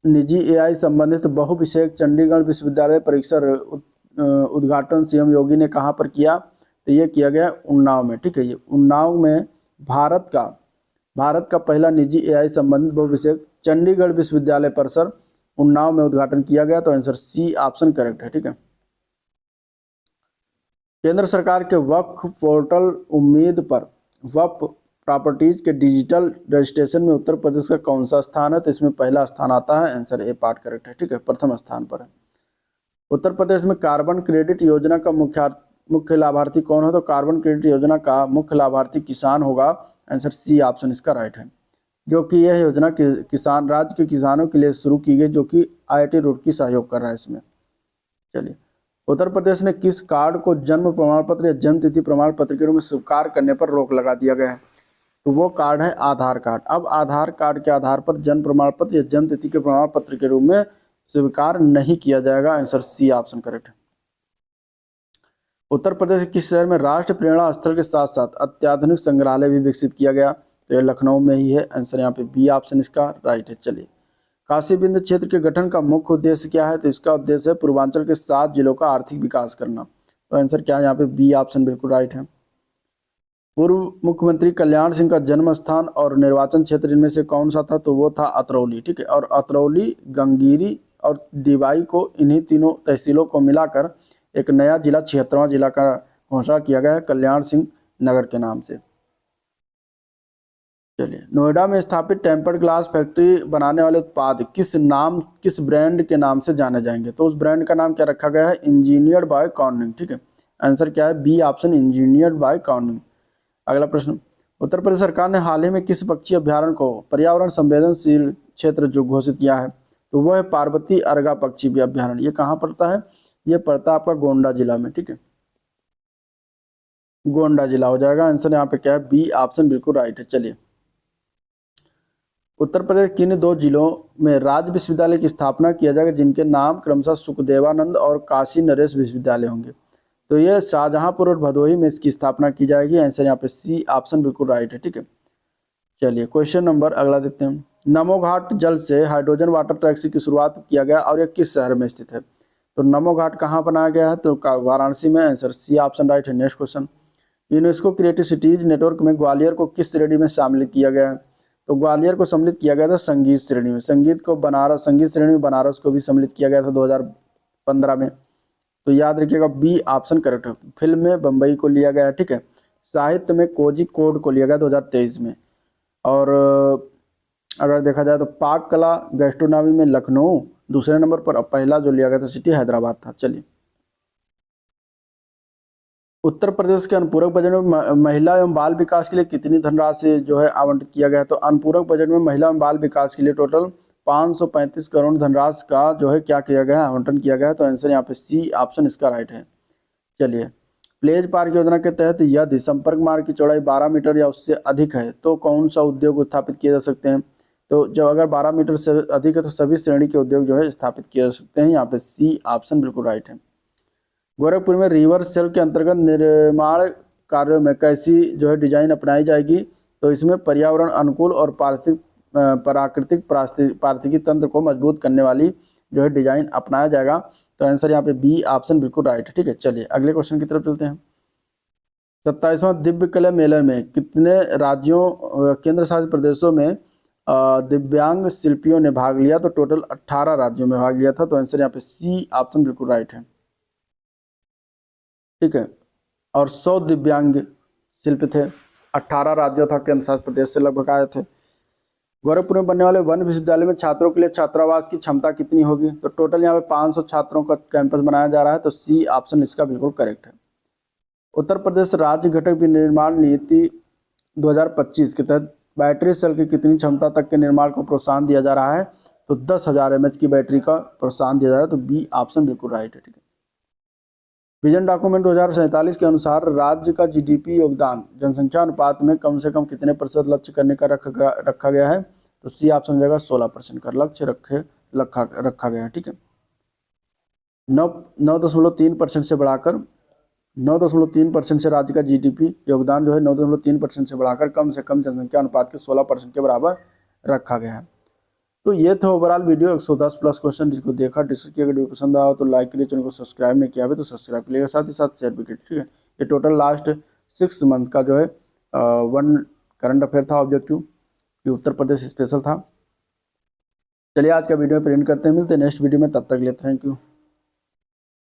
निजी AI संबंधित बहुविषयक चंडीगढ़ विश्वविद्यालय परिसर उद्घाटन CM योगी ने कहाँ पर किया? तो ये किया गया उन्नाव में। ठीक है, ये उन्नाव में भारत का पहला निजी AI संबंधित बहुविषयक चंडीगढ़ विश्वविद्यालय परिसर उन्नाव में उद्घाटन किया गया। तो आंसर सी ऑप्शन करेक्ट है। ठीक है, केंद्र सरकार के वक्फ पोर्टल उम्मीद पर वक्फ प्रॉपर्टीज के डिजिटल रजिस्ट्रेशन में उत्तर प्रदेश का कौन सा स्थान है? तो इसमें पहला स्थान आता है। आंसर ए पार्ट करेक्ट है। ठीक है, प्रथम स्थान पर है। उत्तर प्रदेश में कार्बन क्रेडिट योजना का मुख्य लाभार्थी कौन है? तो कार्बन क्रेडिट योजना का मुख्य लाभार्थी किसान होगा। आंसर सी ऑप्शन इसका राइट है। जो कि यह योजना किसान राज्य के किसानों के लिए शुरू की गई, जो कि IIT रुड़की सहयोग कर रहा है इसमें। चलिए, उत्तर प्रदेश ने किस कार्ड को जन्म प्रमाण पत्र या जन्म तिथि प्रमाण पत्र के रूप में स्वीकार करने पर रोक लगा दिया गया है? तो वो कार्ड है आधार कार्ड। अब आधार कार्ड के आधार पर जन्म प्रमाण पत्र या जन्म तिथि के प्रमाण पत्र के रूप में स्वीकार नहीं किया जाएगा। आंसर सी ऑप्शन करेक्ट है। उत्तर प्रदेश के किस शहर में राष्ट्र प्रेरणा स्थल के साथ साथ अत्याधुनिक संग्रहालय भी विकसित किया गया? तो यह लखनऊ में ही है। आंसर यहाँ पे बी ऑप्शन इसका राइट है। चलिए, काशी बिंद क्षेत्र के गठन का मुख्य उद्देश्य क्या है? तो इसका उद्देश्य है पूर्वांचल के 7 जिलों का आर्थिक विकास करना। तो आंसर क्या है यहाँ पे बी ऑप्शन बिल्कुल राइट है। पूर्व मुख्यमंत्री कल्याण सिंह का जन्म स्थान और निर्वाचन क्षेत्र इनमें से कौन सा था, तो वो था अतरौली, ठीक है। और अतरौली, गंगीरी और दीवाई को, इन्हीं तीनों तहसीलों को मिलाकर एक नया जिला 76वां जिला का घोषणा किया गया है कल्याण सिंह नगर के नाम से। चलिए, नोएडा में स्थापित टेम्पर्ड ग्लास फैक्ट्री बनाने वाले उत्पाद किस ब्रांड के नाम से जाने जाएंगे, तो उस ब्रांड का नाम क्या रखा गया है, इंजीनियर्ड बाय कॉर्निंग, ठीक है। आंसर क्या है, B option engineered by Corning. अगला प्रश्न, उत्तर प्रदेश सरकार ने हाल ही में किस पक्षी अभ्यारण्य को पर्यावरण संवेदनशील क्षेत्र जो घोषित किया है, तो वह है पार्वती अर्गा पक्षी अभ्यारण्य। ये कहाँ पड़ता है, ये पड़ता है आपका गोंडा जिला में, ठीक है। गोंडा जिला हो जाएगा आंसर यहाँ पे क्या है, बी ऑप्शन बिल्कुल राइट है। चलिए, उत्तर प्रदेश किन दो जिलों में राज्य विश्वविद्यालय की स्थापना किया जाएगा जिनके नाम क्रमशः सुखदेवानंद और काशी नरेश विश्वविद्यालय होंगे, तो ये शाहजहांपुर और भदोही में इसकी स्थापना की जाएगी। आंसर यहाँ पे सी ऑप्शन बिल्कुल राइट है, ठीक है। चलिए, क्वेश्चन नंबर अगला देखते हैं। नमो घाट जल से हाइड्रोजन वाटर टैक्सी की शुरुआत किया गया और यह किस शहर में स्थित है, तो नमो घाट कहाँ बनाया गया है, तो वाराणसी में। आंसर सी ऑप्शन राइट है। Next question, UNESCO creative cities network में ग्वालियर को किस श्रेणी में शामिल किया गया है, तो ग्वालियर को सम्मिलित किया गया था संगीत श्रेणी में। संगीत श्रेणी में बनारस को भी सम्मिलित किया गया था 2015 में, तो याद रखिएगा बी ऑप्शन करेक्ट है। फिल्म में बम्बई को लिया गया है, ठीक है। साहित्य में कोझिकोड को लिया गया 2023 में। और अगर देखा जाए तो पाक कला गैस्ट्रोनॉमी में लखनऊ दूसरे नंबर पर, पहला जो लिया गया था सिटी हैदराबाद था। चलिए, उत्तर प्रदेश के अनुपूरक बजट में महिला एवं बाल विकास के लिए कितनी धनराशि जो है आवंटित किया गया है, तो अनुपूरक बजट में महिला एवं बाल विकास के लिए टोटल 535 करोड़ धनराशि का जो है क्या किया गया है, आवंटन किया गया है। तो आंसर यहाँ पे सी ऑप्शन इसका राइट है। चलिए, प्लेज पार्क योजना के तहत यदि संपर्क मार्ग की चौड़ाई 12 मीटर या उससे अधिक है तो कौन सा उद्योग स्थापित किए जा सकते हैं, तो जब अगर 12 मीटर से अधिक है तो सभी श्रेणी के उद्योग जो है स्थापित किए जा सकते हैं। यहाँ पे सी ऑप्शन बिल्कुल राइट है। गोरखपुर में रिवर सेल के अंतर्गत निर्माण कार्यों में कैसी जो है डिजाइन अपनाई जाएगी, तो इसमें पर्यावरण अनुकूल और प्राकृतिक पारिस्थितिकी तंत्र को मजबूत करने वाली जो है डिजाइन अपनाया जाएगा। तो आंसर यहाँ पे बी ऑप्शन बिल्कुल राइट है, ठीक है। चलिए, अगले क्वेश्चन की तरफ चलते हैं। 27वां दिव्य कला मेले में कितने राज्यों केंद्र शासित प्रदेशों में दिव्यांग शिल्पियों ने भाग लिया, तो टोटल 18 राज्यों में भाग लिया था। तो आंसर यहाँ पे सी ऑप्शन बिल्कुल राइट है, ठीक है। और 100 दिव्यांग शिल्पी थे, 18 राज्यों था केंद्र शासित प्रदेश से लगभग आए थे। गोरखपुर में बनने वाले वन विश्वविद्यालय में छात्रों के लिए छात्रावास की क्षमता कितनी होगी, तो टोटल यहाँ पे 500 छात्रों का कैंपस बनाया जा रहा है। तो सी ऑप्शन इसका बिल्कुल करेक्ट है। उत्तर प्रदेश राज्य घटक विनिर्माण नीति 2025 के तहत बैटरी सेल की कितनी क्षमता तक के निर्माण को प्रोत्साहन दिया जा रहा है, तो 10,000 mAh की बैटरी का प्रोत्साहन दिया जा रहा है। तो बी ऑप्शन बिल्कुल राइट है, ठीक है। विजन डॉक्यूमेंट 2047 के अनुसार राज्य का जीडीपी योगदान जनसंख्या अनुपात में कम से कम कितने प्रतिशत लक्ष्य करने का रखा गया है, तो सी ऑप्शन जगह 16% का लक्ष्य रखा गया है, ठीक है। 9.3% से बढ़ाकर 9.3% से राज्य का जीडीपी योगदान जो है 9.3% से बढ़ाकर कम से कम जनसंख्या अनुपात के 16% के बराबर रखा गया है। तो ये था ओवरऑल वीडियो 110 प्लस क्वेश्चन जिसको देखा डिस्कस किया। अगर वीडियो पसंद आया तो लाइक करिए, चैनल को सब्सक्राइब नहीं किया है तो सब्सक्राइब करिएगा, साथ ही साथ शेयर भी करिए, ठीक है। ये टोटल लास्ट 6 मंथ का जो है वन करंट अफेयर था ऑब्जेक्टिव, ये उत्तर प्रदेश स्पेशल था। चलिए, आज का वीडियो प्रिंट करते हैं, मिलते हैं नेक्स्ट वीडियो में, तब तक के लिए थैंक यू।